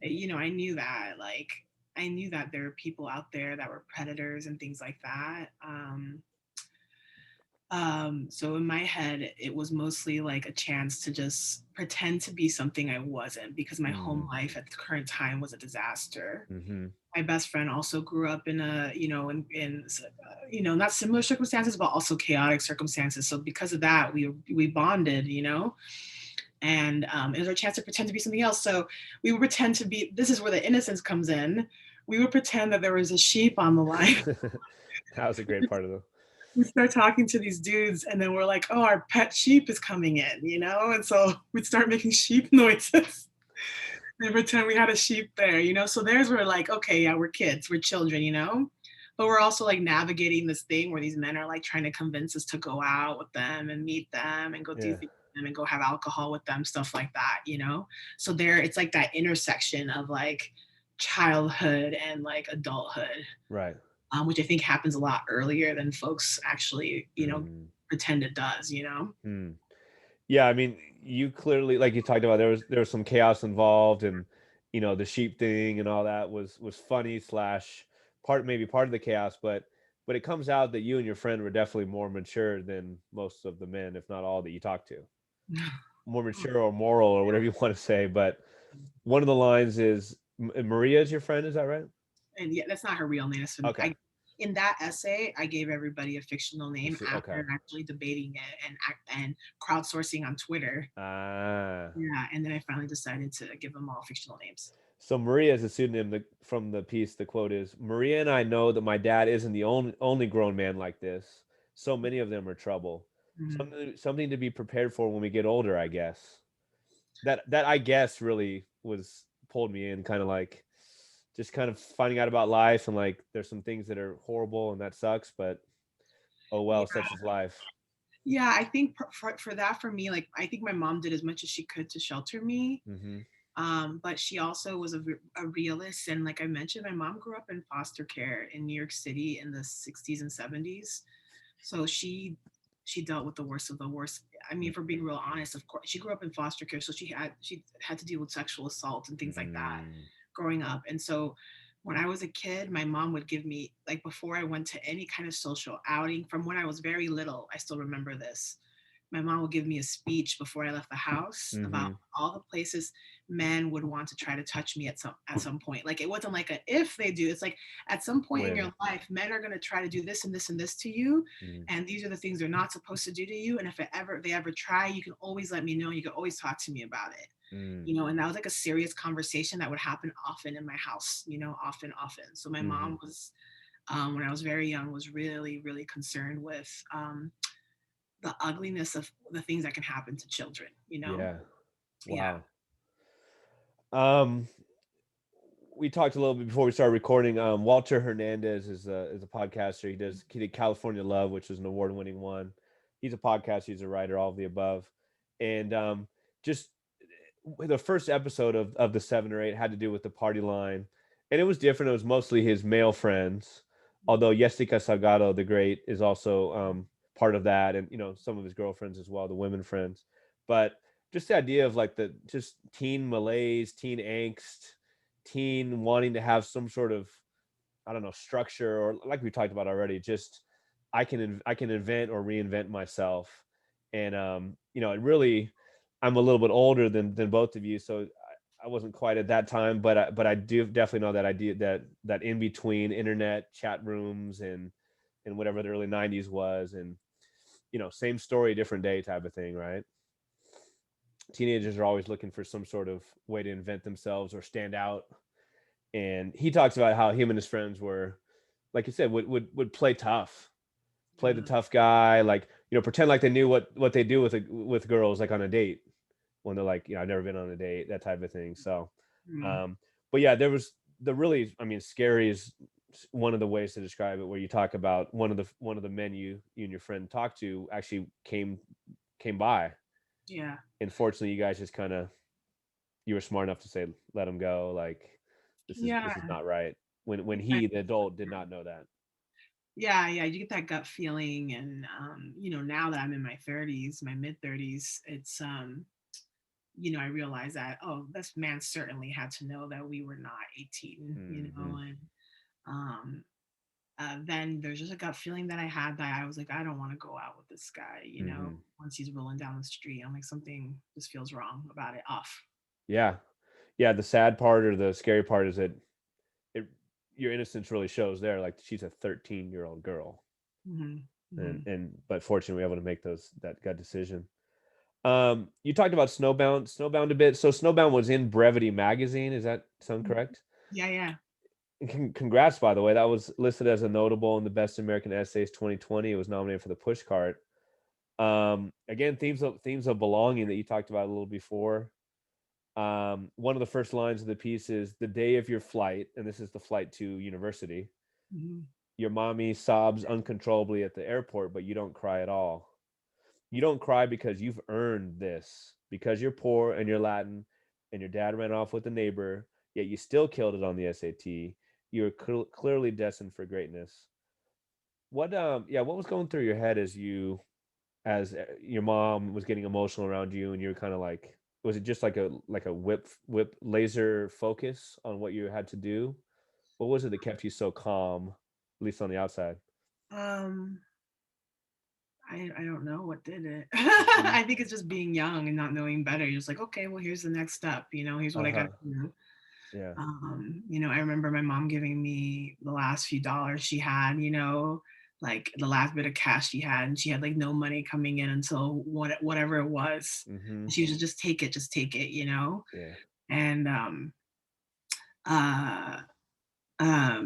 I knew that I knew that there were people out there that were predators and things like that. So in my head, it was mostly like a chance to just pretend to be something I wasn't because my home Hmm. life at the current time was a disaster. Hmm. My best friend also grew up in not similar circumstances, but also chaotic circumstances. So because of that, we bonded, and it was our chance to pretend to be something else. So we would pretend to be. This is where the innocence comes in. We would pretend that there was a sheep on the line. That was a great part of the. We start talking to these dudes and then we're like, oh, our pet sheep is coming in, and so we'd start making sheep noises and pretend we had a sheep there, so there's where like, okay, yeah, we're kids, we're children, but we're also like navigating this thing where these men are like trying to convince us to go out with them and meet them and go do Yeah. things with them and go have alcohol with them, stuff like that, so there it's like that intersection of like childhood and like adulthood, Right. which I think happens a lot earlier than folks actually, Mm. pretend it does. Mm. Yeah, I mean, you clearly, like you talked about, there was some chaos involved, and the sheep thing and all that was funny slash maybe part of the chaos, but it comes out that you and your friend were definitely more mature than most of the men, if not all that you talked to, more mature or moral or whatever you want to say. But one of the lines is Maria is your friend, is that right? And yeah, that's not her real name. So Okay. in that essay, I gave everybody a fictional name Okay. after actually debating it and crowdsourcing on Twitter. Ah. Yeah, and then I finally decided to give them all fictional names. So Maria is a pseudonym. From the piece, the quote is, Maria and I know that my dad isn't the only grown man like this. So many of them are trouble. Mhm. Something to be prepared for when we get older, I guess. That I guess really was pulled me in, kind of like just kind of finding out about life, and like there's some things that are horrible and that sucks, but oh Yeah, well, such is life. yeah. I think for that, for me, like I think my mom did as much as she could to shelter me. Hmm. But she also was a realist, and like I mentioned, my mom grew up in foster care in New York City in the 60s and 70s. So she dealt with the worst of the worst. I mean, for being real honest, of course, she grew up in foster care, so she had to deal with sexual assault and things like that Mm. growing up. And so when I was a kid, my mom would give me, like, before I went to any kind of social outing from when I was very little, I still remember this. My mom would give me a speech before I left the house about Hmm. all the places men would want to try to touch me at some point. Like, it wasn't like a if they do, it's like at some point in When. your life, men are going to try to do this and this and this to you, Mm. and these are the things they're not supposed to do to you. And if they ever try, you can always let me know. You can always talk to me about it. Mm. And that was like a serious conversation that would happen often in my house, often. So my Hmm. mom was when I was very young, was really, really concerned with the ugliness of the things that can happen to children, you know? Yeah. Yeah. Wow. Um, we talked a little bit before we started recording. Walter Hernandez is a podcaster. He did California Love, which was an award winning one. He's a podcaster. He's a writer. All of the above, and just the first episode of the 7 or 8 had to do with the party line, and it was different. It was mostly his male friends, although Jessica Salgado the Great is also part of that, and some of his girlfriends as well, the women friends. But just the idea of like the just teen malaise, teen angst, teen wanting to have some sort of, I don't know, structure, or like we talked about already, just I can invent or reinvent myself. And it really, I'm a little bit older than both of you, so I wasn't quite at that time, but I do definitely know that idea, that in between internet chat rooms and whatever the early 90s was, and same story different day type of thing, right? Teenagers are always looking for some sort of way to invent themselves or stand out. And he talks about how him and his friends were, like you said, would play tough, play the Yeah. tough guy, like pretend like they knew what they do with girls, like on a date, when they're like, I've never been on a date, that type of thing. So Mm. um but yeah, there was the really, I mean, scary is one of the ways to describe it, where you talk about one of the men you and your friend talked to actually came by, Yeah. and fortunately you guys just kind of, you were smart enough to say, let him go, like Yeah. this is not right, when I- he, the adult, did not know that. Yeah, yeah, you get that gut feeling, and now that I'm in my 30s, my mid 30s, it's I realized that, oh, this man certainly had to know that we were not 18, Hmm. and um then there's just a gut feeling that I had, that I was like, I don't want to go out with this guy, Hmm. once he's rolling down the street. I'm like, something just feels wrong about it, off. Yeah, yeah, the sad part or the scary part is that it your innocence really shows there, like she's a 13-year-old girl, Hmm. and Hmm. but fortunately we're able to make that gut decision. You talked about Snowbound a bit. So Snowbound was in Brevity magazine, is that sound correct? Yeah, yeah. And congrats, by the way, that was listed as a notable in the Best American Essays 2020. It was nominated for the push cart. Again, themes of belonging that you talked about a little before. One of the first lines of the piece is, the day of your flight, and this is the flight to university, Hmm. your mommy sobs uncontrollably at the airport, but you don't cry at all. You don't cry because you've earned this, because you're poor and you're Latin and your dad ran off with a neighbor, yet you still killed it on the SAT. You're clearly destined for greatness. What was going through your head as your mom was getting emotional around you, and you're kind of like, was it just like a whip laser focus on what you had to do? What was it that kept you so calm, at least on the outside? um I don't know what did it. Hmm. I think it's just being young and not knowing better. You're just like, okay, well, here's the next step. Here's what I got Uh-huh. to do. Yeah. I remember my mom giving me the last few dollars she had, like the last bit of cash she had, and she had like no money coming in until whatever it was. Hmm. And she was just take it, Yeah. and uh,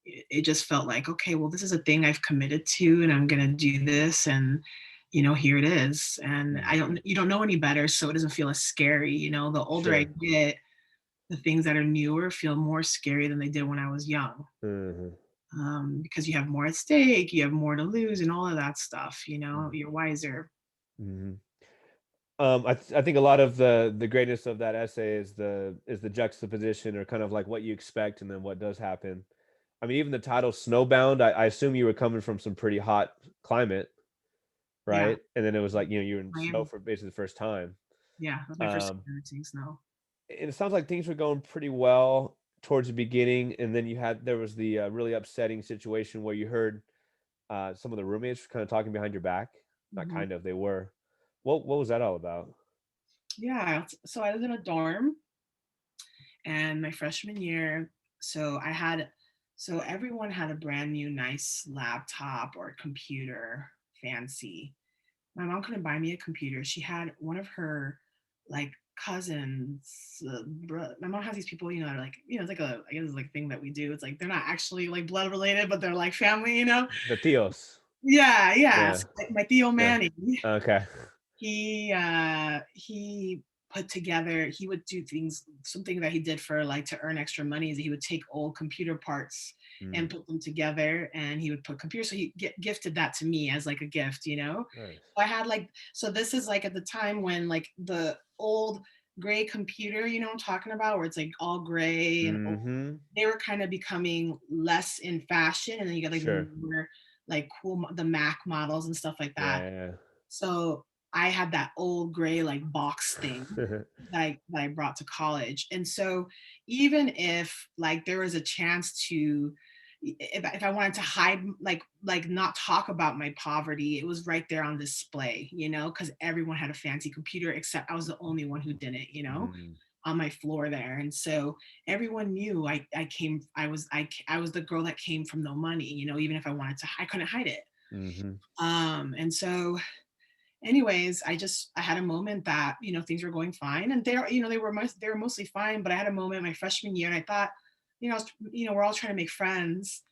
it just felt like, okay, well, this is a thing I've committed to, and I'm gonna do this, and here it is. And Mm. you don't know any better, so it doesn't feel as scary. The older I Sure. get, the things that are newer feel more scary than they did when I was young. Hmm. Because you have more at stake, you have more to lose, and all of that stuff. You're wiser. Hmm. I think a lot of the greatness of that essay is the juxtaposition, or kind of like what you expect and then what does happen. I mean, even the title Snowbound, I assume you were coming from some pretty hot climate, Yeah, right? And then it was like, you're in snow Miami. for basically the first time. Yeah, that's my first Um, experiencing snow. and it sounds like things were going pretty well towards the beginning, and then there was the really upsetting situation where you heard some of the roommates kind of talking behind your back. Not Hmm. kind of, they were. What was that all about? Yeah, so I was in a dorm, and my freshman year, so everyone had a brand new nice laptop or computer, fancy. My mom couldn't buy me a computer. She had one of her like cousins. My mom has these people, you know, are like, you know, it's like a, I guess it's like a thing that we do. It's like they're not actually like blood related, but they're like family, you know. The Theos. Yeah, yeah. Yeah. So, like my Theo Yeah. Manny, Okay. he put together, he would do things, something that he did for like to earn extra money is he would take old computer parts Mm, and put them together, and he would put computers, so he gifted that to me as like a gift, you know. nice. So I had like, so this is like at the time when like the old gray computer, you know what I'm talking about, where it's like all gray and old, Mm-hmm. they were kind of becoming less in fashion, and then you got like the Sure. newer, like cool the Mac models and stuff like that. Yeah. So I had that old gray like box thing Yeah. that I brought to college. And so even if like there was a chance to, if I wanted to hide, like not talk about my poverty, it was right there on display, you know, because everyone had a fancy computer except I was the only one who didn't, you know, Mm, on my floor there. And so everyone knew I was the girl that came from no money, you know, even if I wanted to, I couldn't hide it. mm-hmm. And so anyways, I had a moment that, you know, things were going fine, and they're, you know, they were mostly fine, but I had a moment my freshman year, and I thought, you know, you know, we're all trying to make friends,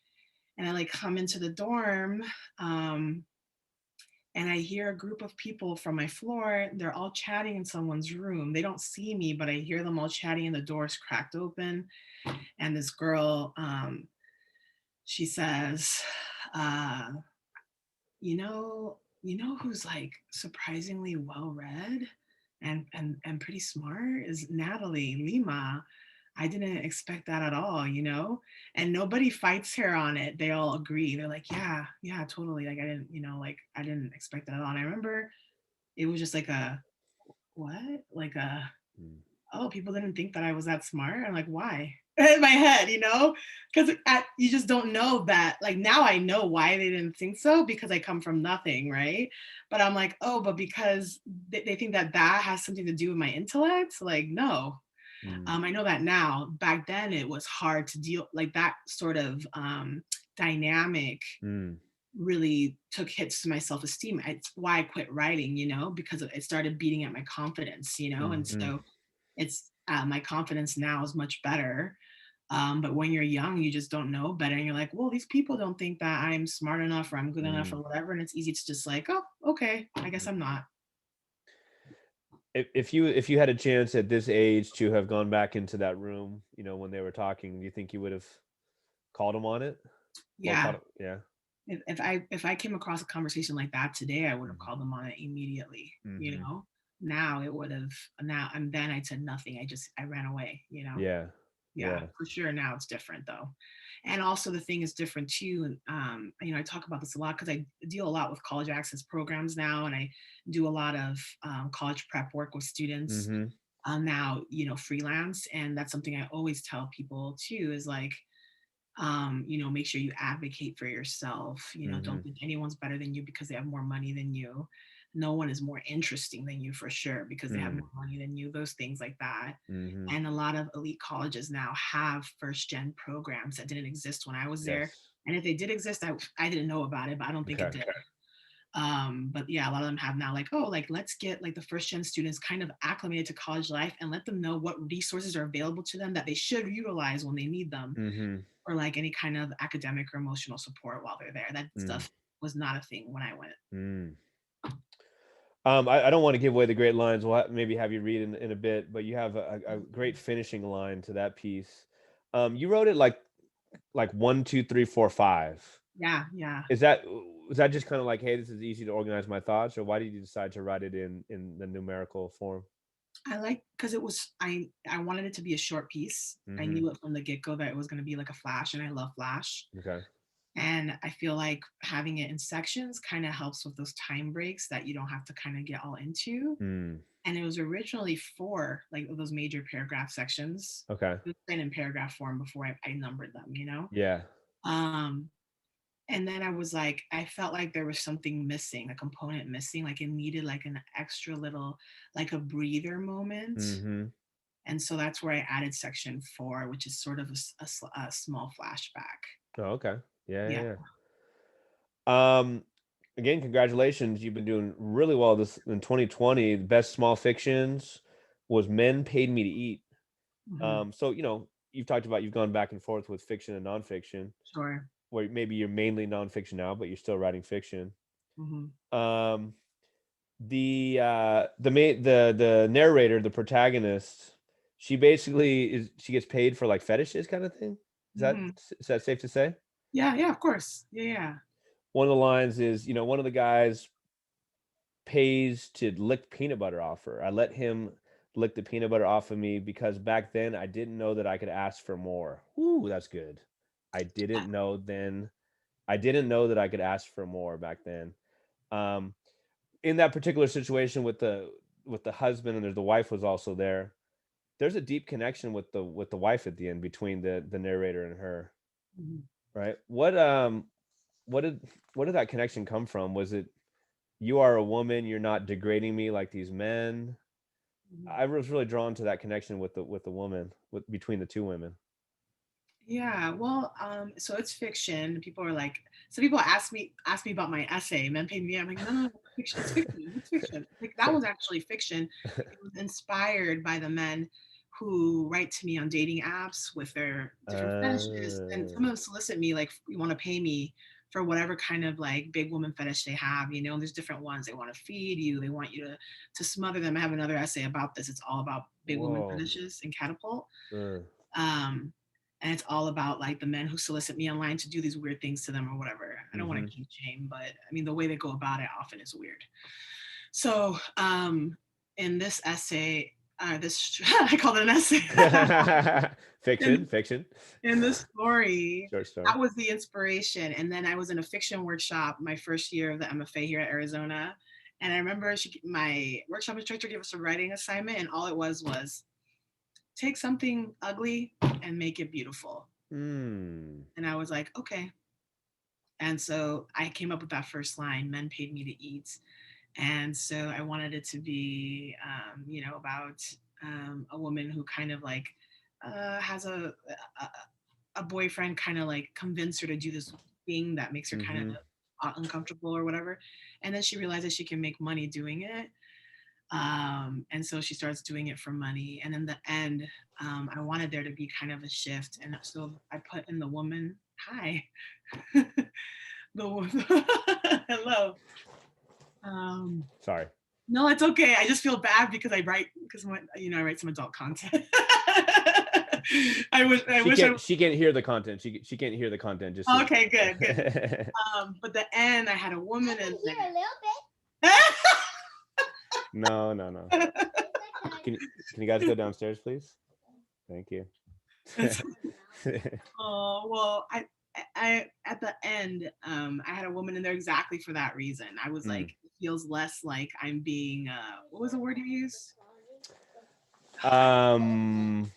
and I like come into the dorm, um, and I hear a group of people from my floor. They're all chatting in someone's room. They don't see me, but I hear them all chatting, and the door's cracked open, and this girl, she says, uh, you know who's like surprisingly well read and pretty smart is Natalie Lima. I didn't expect that at all, you know? And nobody fights her on it. They all agree. They're like, yeah, yeah, totally. Like I didn't, you know, like I didn't expect that at all. And I remember it was just like a what? Like a, Mm, oh, people didn't think that I was that smart. I'm like, why? In my head, you know, because you just don't know that. Like now I know why they didn't think so, because I come from nothing, right? But I'm like, oh, but because they think that that has something to do with my intellect. Like, no. mm, I know that now. Back then, it was hard to deal like that sort of dynamic. mm, Really took hits to my self-esteem. It's why I quit writing, you know, because it started beating at my confidence, you know, and mm-hmm. so it's my confidence now is much better. But when you're young, you just don't know better, and you're like, well, these people don't think that I'm smart enough or I'm good enough or Mm, whatever, and it's easy to just like, oh, okay, I guess mm. I'm not. If you had a chance at this age to have gone back into that room, you know, when they were talking, do you think you would have called them on it? Well, Yeah. caught it. Yeah. If I came across a conversation like that today, I would have Mhm. called them on it immediately. You Mhm. know, now it would have, now and then I said nothing. I ran away. You know. Yeah. Yeah, Yeah. for sure. Now it's different though. And also the thing is different too. And you know, I talk about this a lot because I deal a lot with college access programs now, and I do a lot of college prep work with students Mhm. now, you know, freelance. And that's something I always tell people too is like, you know, make sure you advocate for yourself. You know, don't Mhm. think anyone's better than you because they have more money than you. No one is more interesting than you for sure because they have Mm. more money than you, those things like that. Mhm. And a lot of elite colleges now have first gen programs that didn't exist when I was there. Yes. And if they did exist, I didn't know about it, but I don't think it Okay. did. But yeah, a lot of them have now like, oh, like let's get like the first gen students kind of acclimated to college life and let them know what resources are available to them that they should utilize when they need them, Mhm. or like any kind of academic or emotional support while they're there. That Mm. stuff was not a thing when I went. Mm. I don't want to give away the great lines. We'll maybe have you read in a bit, but you have a great finishing line to that piece. You wrote it like one, two, three, four, five. Yeah, yeah. Is that was that just kind of like, hey, this is easy to organize my thoughts, or why did you decide to write it in the numerical form? I like because it was I wanted it to be a short piece. I Mm-hmm. knew it from the get go that it was going to be like a flash, and I love flash. Okay. And I feel like having it in sections kind of helps with those time breaks that you don't have to kind of get all into. Mm. And it was originally four like those major paragraph sections. Okay. It was been in paragraph form before I numbered them, you know. Yeah. Um, and then I was like, I felt like there was something missing, a component missing, like it needed like an extra little, like a breather moment. Mm-hmm. And so that's where I added section four, which is sort of a small flashback. Oh, okay. Yeah, Yeah. yeah, yeah. Again, congratulations. You've been doing really well this in 2020. Best small fictions. was Men Paid Me to Eat. Hmm. So you've talked about, you've gone back and forth with fiction and nonfiction, Sure. where maybe you're mainly nonfiction now, but you're still writing fiction. Hmm. Um, the narrator, the protagonist, she basically she gets paid for like fetishes kind of thing. Is that Hmm. is that safe to say? Yeah, yeah, of course. Yeah, yeah. One of the lines is, one of the guys pays to lick peanut butter off her. I let him lick the peanut butter off of me because back then I didn't know that I could ask for more. Ooh, that's good. I Uh, didn't know then. I didn't know that I could ask for more back then. Um, in that particular situation with the husband, and there's the wife was also there. There's a deep connection with the wife at the end between the narrator and her, mhm, right? What did what did that connection come from? Was it, you are a woman, you're not degrading me like these men? mhm. I was really drawn to that connection with the woman, with between the two women. Yeah, well, so it's fiction. People are like, so people ask me about my essay, Men Paid Me. I'm like, no, no, no, fiction. It's fiction. It's fiction. Like that was actually fiction. It was inspired by the men who write to me on dating apps with their different fetishes, and some of them solicit me like, you want to pay me for whatever kind of like big woman fetish they have, and there's different ones. They want to feed you. They want you to smother them. I have another essay about this. It's all about big woman Whoa. fetishes and catapult. Uh, Um, and it's all about like the men who solicit me online to do these weird things to them or whatever. I don't want mm-hmm. to kink shame, but I mean the way they go about it often is weird. So in this essay, this I call it an essay. Fiction, in, fiction. in this story, Short story. that was the inspiration. And then I was in a fiction workshop my first year of the MFA here at Arizona. And I remember my workshop instructor gave us a writing assignment, and all it was take something ugly and make it beautiful. Mm. And I was like, okay. And so I came up with that first line, Men Paid Me to Eat. And so I wanted it to be, about a woman who kind of like has a boyfriend kind of like convince her to do this thing that makes her kind of Mm-hmm. uncomfortable or whatever. And then she realizes she can make money doing it. And so she starts doing it for money. And in the end, I wanted there to be kind of a shift. And so I put in the woman, hi, hello. Um, Sorry. no, it's okay. I just feel bad because I write some adult content. I wish I was. She can't hear the content. She can't hear the content. Just so Okay, good, good. you But the end, I had a woman in Here a there. little No, no, no. Can can you guys go downstairs, please? Thank you. Oh well, I at the end, I had a woman in there exactly for that reason. I was like, Mm. it feels less like I'm being. What was the word you used? Um,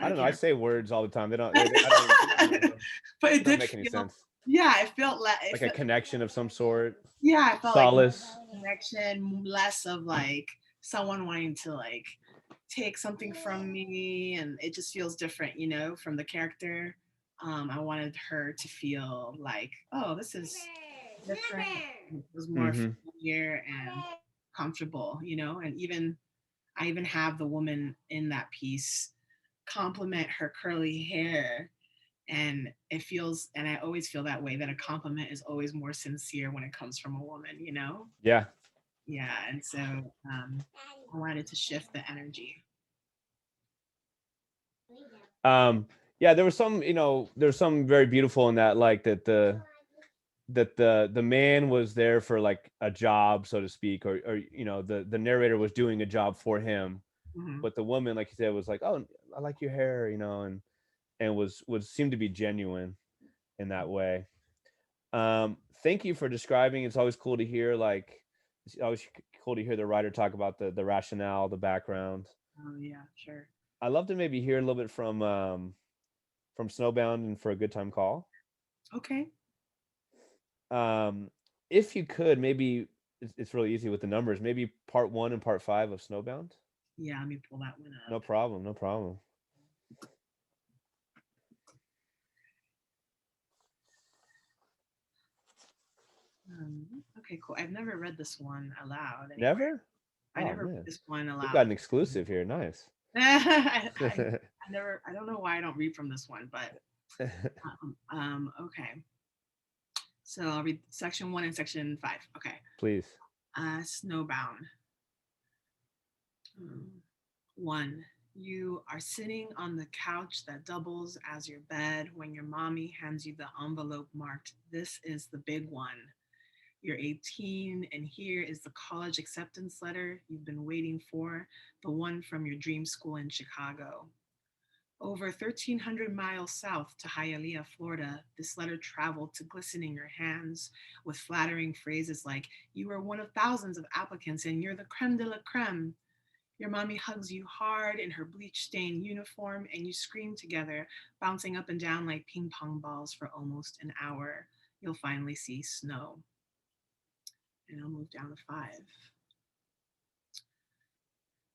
I I don't know. I can't. say words all the time. I don't. But They it don't did make any feel. sense. Yeah, it felt like it Like a felt. connection of some sort. Yeah, I felt like more Solace. connection, less of like someone wanting to like take something from me, and it just feels different, from the character. I wanted her to feel like, oh, this is different. It was more Mm-hmm. familiar and comfortable, and I even have the woman in that piece compliment her curly hair, and I always feel that way, that a compliment is always more sincere when it comes from a woman. Yeah. Yeah, and so I wanted to shift the energy. Yeah, there was some, there's some very beautiful in that, like the man was there for like a job, so to speak, or the narrator was doing a job for him, Hmm. but the woman, like you said, was like, oh, I like your hair, and was seemed to be genuine in that way. Thank you for describing. It's always cool to hear, like, it's always cool to hear the writer talk about the rationale, the background. Oh yeah, sure. I'd love to maybe hear a little bit from Snowbound and For a Good Time Call. Okay. Um, if you could, maybe it's really easy with the numbers. Maybe part 1 and part 5 of Snowbound. Yeah, let me pull that one up. No problem. No problem. Okay, cool. I've never read this one aloud anywhere. Never? I Oh never read man, this one we've got aloud. an exclusive here. Nice. I never, I don't know why I don't read from this one, but okay. So I'll read section 1 and section 5. Okay. Please. Snowbound. Um, 1. You are sitting on the couch that doubles as your bed when your mommy hands you the envelope marked, "This is the big one." You're 18, and here is the college acceptance letter you've been waiting for, the one from your dream school in Chicago. Over 1,300 miles south to Hialeah, Florida, this letter traveled to glisten in your hands with flattering phrases like, "You were one of thousands of applicants and you're the creme de la creme." Your mommy hugs you hard in her bleach stained uniform, and you scream together, bouncing up and down like ping pong balls for almost an hour. You'll finally see snow. And I'll move down to 5.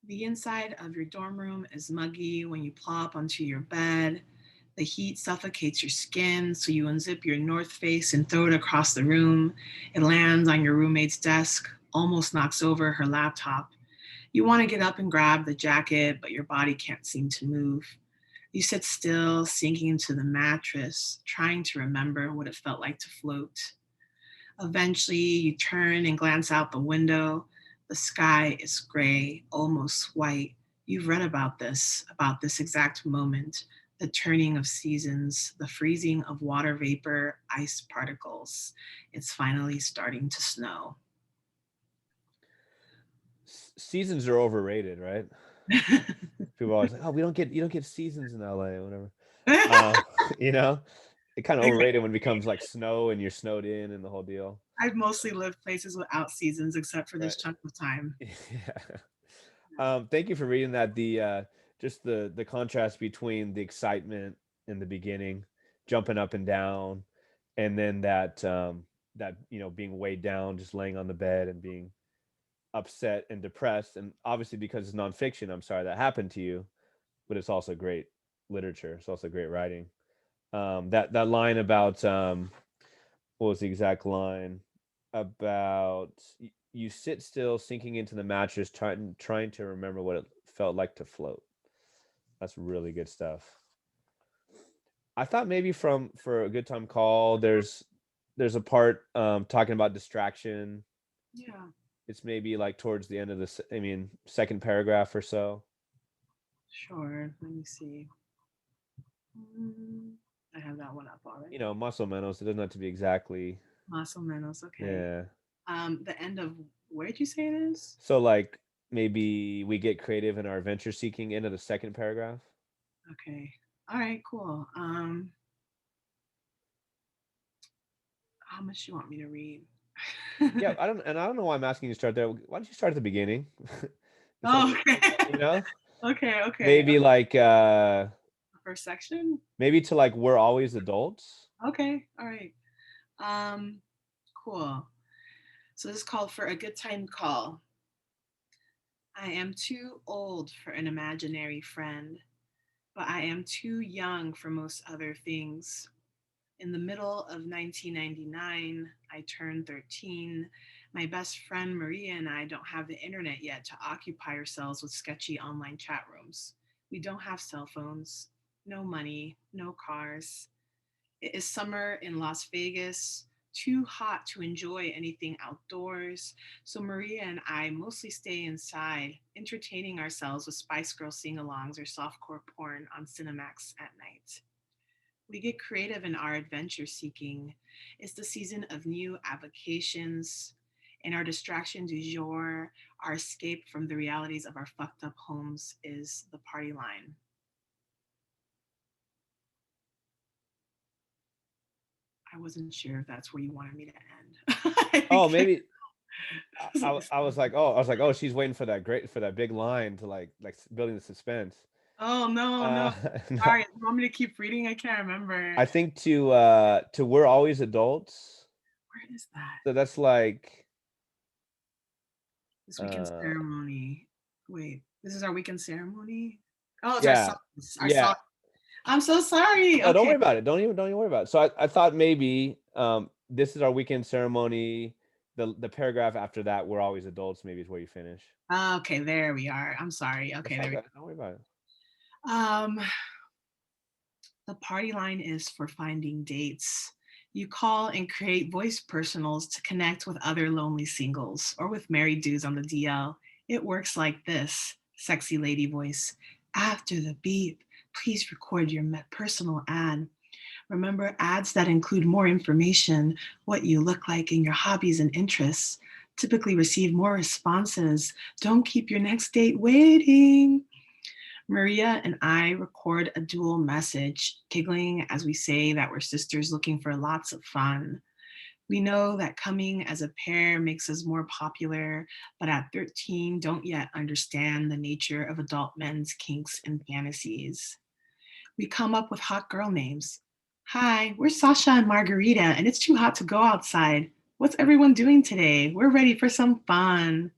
The inside of your dorm room is muggy when you plop onto your bed. The heat suffocates your skin, so you unzip your North Face and throw it across the room. It lands on your roommate's desk, almost knocks over her laptop. You want to get up and grab the jacket, but your body can't seem to move. You sit still, sinking into the mattress, trying to remember what it felt like to float. Eventually, you turn and glance out the window. The sky is gray, almost white. You've read about this exact moment, the turning of seasons, the freezing of water vapor, ice particles. It's finally starting to snow. Seasons are overrated, right? People are always like, "Oh, you don't get seasons in LA or whatever." Uh, you know, it kind of overrated when it becomes like snow and you're snowed in and the whole deal. I've mostly lived places without seasons except for this Right. chunk of time. Yeah. Thank you for reading that. The just the contrast between the excitement in the beginning, jumping up and down, and then that being weighed down, just laying on the bed and being upset and depressed. And obviously, because it's nonfiction, I'm sorry that happened to you, but it's also great literature. It's also great writing. That line about what was the exact line about you sit still, sinking into the mattress, trying to remember what it felt like to float. That's really good stuff. I thought maybe from for a good time call, there's a part talking about distraction. Yeah, It's maybe like towards the end of this. I mean, second paragraph or so. sure. Let me see. Mm, I have that one up You already. know, muscle menos. It doesn't have to be exactly. Más o menos. Okay. Yeah. The end of where did you say it is? So like maybe we get creative in our adventure seeking into the second paragraph. Okay. All right. Cool. How much do you want me to read? Yeah, I don't know why I'm asking you to start there. Why don't you start at the beginning? Instead of Oh, okay. you know, Okay. Okay. maybe like First section. maybe to like we're always adults. Okay. All right. Um. Cool. So this is called For a Good Time Call. I am too old for an imaginary friend, but I am too young for most other things. In the middle of 1999, I turned 13. My best friend Maria and I don't have the internet yet to occupy ourselves with sketchy online chat rooms. We don't have cell phones, no money, no cars. It is summer in Las Vegas, too hot to enjoy anything outdoors. So Maria and I mostly stay inside, entertaining ourselves with Spice Girl sing alongs or softcore porn on Cinemax at night. We get creative in our adventure seeking. It's the season of new avocations. And our distraction du jour, our escape from the realities of our fucked up homes, is the party line. I wasn't sure if that's where you wanted me to end. I Oh, think maybe I was like, I was like, oh, she's waiting for that big line to like building the suspense. oh no, no. Uh, no, Sorry, you want me to keep reading? I can't remember. I think to we're always adults. Where is that? So that's like This weekend uh ceremony. Wait, this is our weekend ceremony? Oh, it's our yeah songs. Our yeah. song. I'm so sorry. No, don't Okay. worry about it. Don't even worry about it. So I thought maybe this is our weekend ceremony. the paragraph after that, we're always adults, maybe is where you finish. Okay, there we are. I'm sorry. That's Okay, all there we good. Don't worry about it. go. The party line is for finding dates. You call and create voice personals to connect with other lonely singles or with married dudes on the DL. It works like this: sexy lady voice. After the beep, please record your personal ad. Remember, ads that include more information, what you look like, and your hobbies and interests typically receive more responses. Don't keep your next date waiting. Maria and I record a dual message, giggling as we say that we're sisters looking for lots of fun. We know that coming as a pair makes us more popular, but at 13, don't yet understand the nature of adult men's kinks and fantasies. We come up with hot girl names. Hi, we're Sasha and Margarita, and it's too hot to go outside. What's everyone doing today? We're ready for some fun.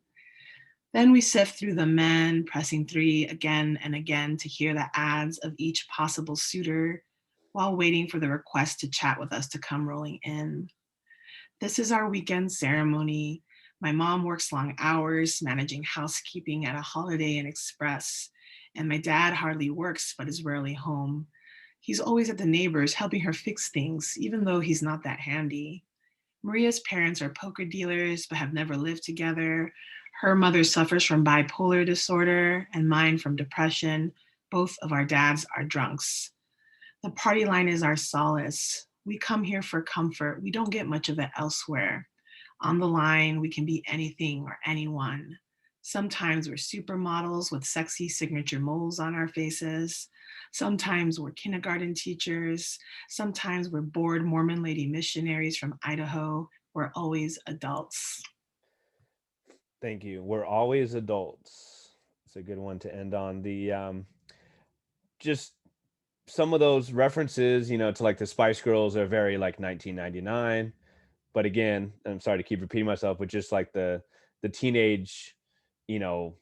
Then we sift through the men, pressing 3 again and again to hear the ads of each possible suitor while waiting for the request to chat with us to come rolling in. This is our weekend ceremony. My mom works long hours managing housekeeping at a Holiday Inn Express, and my dad hardly works but is rarely home. He's always at the neighbors helping her fix things, even though he's not that handy. Maria's parents are poker dealers but have never lived together. Her mother suffers from bipolar disorder and mine from depression. Both of our dads are drunks. The party line is our solace. We come here for comfort. We don't get much of it elsewhere. On the line, we can be anything or anyone. Sometimes we're supermodels with sexy signature moles on our faces. Sometimes we're kindergarten teachers. Sometimes we're bored Mormon lady missionaries from Idaho. We're always adults. Thank you. We're always adults. It's a good one to end on. The just some of those references, to like the Spice Girls are very like 1999. But again, I'm sorry to keep repeating myself, but just like the teenage, you know,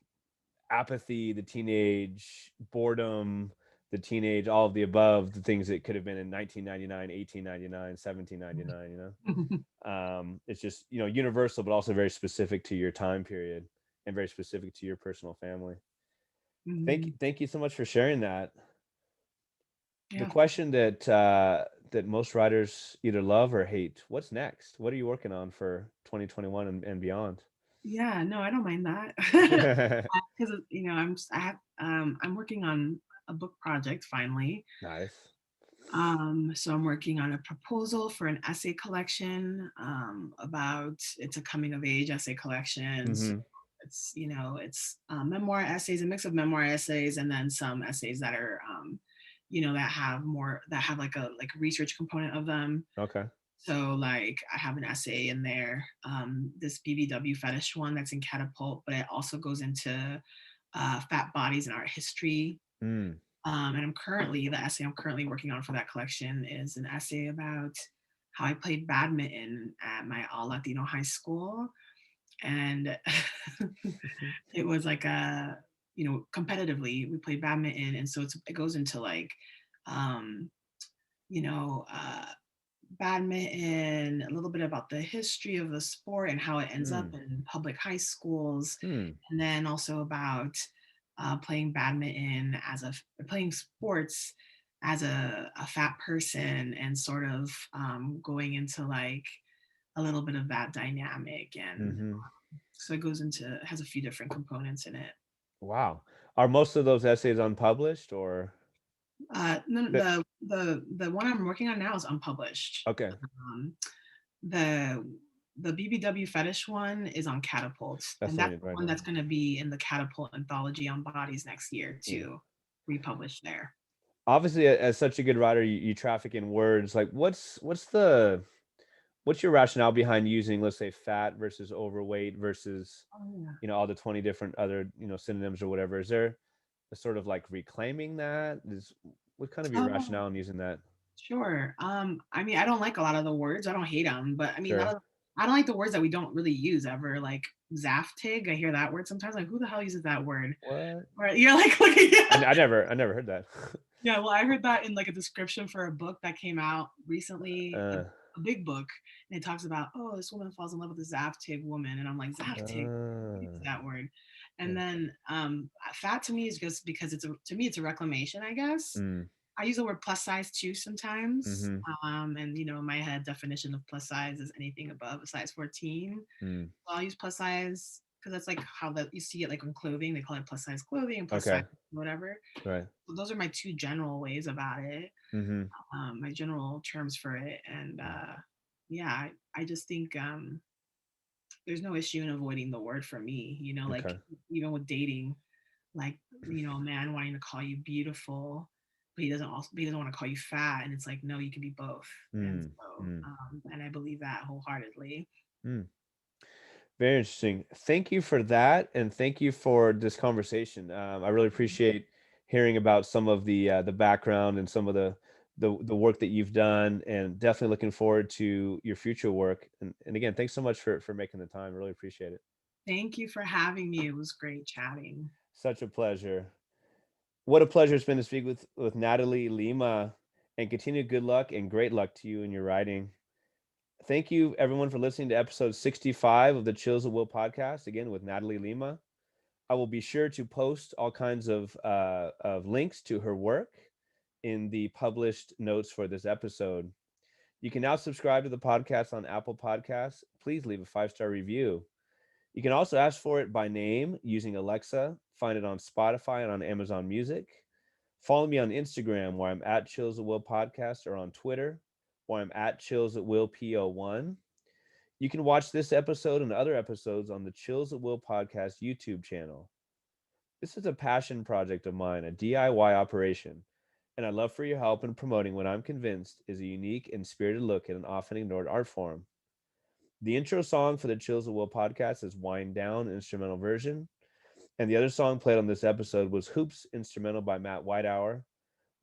apathy, the teenage boredom, the teenage all of the above, the things that could have been in 1999, 1899, 1799. It's just universal, but also very specific to your time period and very specific to your personal family. Mhm. Thank you so much for sharing that. The Yeah. question that that most writers either love or hate: what's next? What are you working on for 2021 and beyond? Yeah, no, I don't mind that. Because I'm working on a book project finally. Nice. So I'm working on a proposal for an essay collection about it's a coming of age essay collection. So Mm-hmm. it's memoir essays, a mix of memoir essays, and then some essays that are that have like a research component of them. Okay. So like I have an essay in there, this BBW fetish one that's in Catapult, but it also goes into fat bodies and art history. Mm. And the essay I'm currently working on for that collection is an essay about how I played badminton at my all Latino high school. And it was like competitively, we played badminton. And so it goes into like, um, you know, uh, badminton, a little bit about the history of the sport and how it ends up Mm. in public high schools, Mm. and then also about playing badminton playing sports as a fat person and sort of going into like a little bit of that dynamic. And Mm-hmm. so it has a few different components in it. Wow. Are most of those essays unpublished or No, that? the one I'm working on now is unpublished. Okay. Um, the the BBW fetish one is on Catapult, That's and the one that's you're the right one now. that's going to be in the Catapult anthology on bodies next year Yeah. to republish there. Obviously, as such a good writer, you traffic in words. Like, what's your rationale behind using, let's say, fat versus overweight versus, Oh yeah. all the 20 different other, synonyms or whatever? Is there a sort of like reclaiming that? Is what kind of your Oh, rationale in using that? sure. I mean, I don't like a lot of the words. I don't hate them, but I mean, Sure. I don't like the words that we don't really use ever. Like Zaftig, I hear that word sometimes. Like, who the hell uses that word? What? Or you're like, yeah. I never heard that. Yeah, well, I heard that in like a description for a book that came out recently uh, a big book, and it talks about, oh, this woman falls in love with a Zaftig woman, and I'm like, Zaftig, what is Ah, that word? And yeah. then fat to me is just because to me it's a reclamation, I guess. Mm, I use the word plus size too sometimes. mm-hmm, And in my head definition of plus size is anything above a size 14. mm. So I'll use plus size because that's like how that you see it like on clothing. They call it plus size clothing and plus size Okay. whatever. Right. So those are my two general ways about it, Mm-hmm. my general terms for it. And yeah, I just think there's no issue in avoiding the word for me, like Okay. even with dating, like, a man wanting to call you beautiful, but he doesn't want to call you fat. And it's like, no, you can be both. And Mm, so, mm, and I believe that wholeheartedly. mm. Very interesting. Thank you for that, and thank you for this conversation. I really appreciate hearing about some of the background and some of the work that you've done, and definitely looking forward to your future work. And again, thanks so much for making the time. Really appreciate it. Thank you for having me. It was great chatting. Such a pleasure. What a pleasure it's been to speak with Natalie Lima, and continued good luck and great luck to you in your writing. Thank you everyone for listening to episode 65 of the Chills at Will podcast, again with Natalie Lima. I will be sure to post all kinds of links to her work in the published notes for this episode. You can now subscribe to the podcast on Apple Podcasts. Please leave a 5-star review. You can also ask for it by name using Alexa. Find it on Spotify and on Amazon Music. Follow me on Instagram, where I'm at Chills at Will Podcast, or on Twitter, where I'm at Chills at Will PO1. You can watch this episode and other episodes on the Chills at Will Podcast YouTube channel. This is a passion project of mine, a DIY operation, and I'd love for your help in promoting what I'm convinced is a unique and spirited look at an often ignored art form. The intro song for the Chills at Will podcast is Wind Down instrumental version, and the other song played on this episode was Hoops instrumental by Matt Weidauer.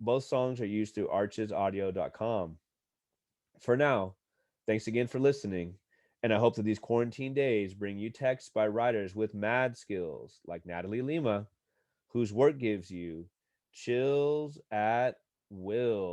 Both songs are used through archesaudio.com. For now, thanks again for listening, and I hope that these quarantine days bring you texts by writers with mad skills like Natalie Lima, whose work gives you chills at will.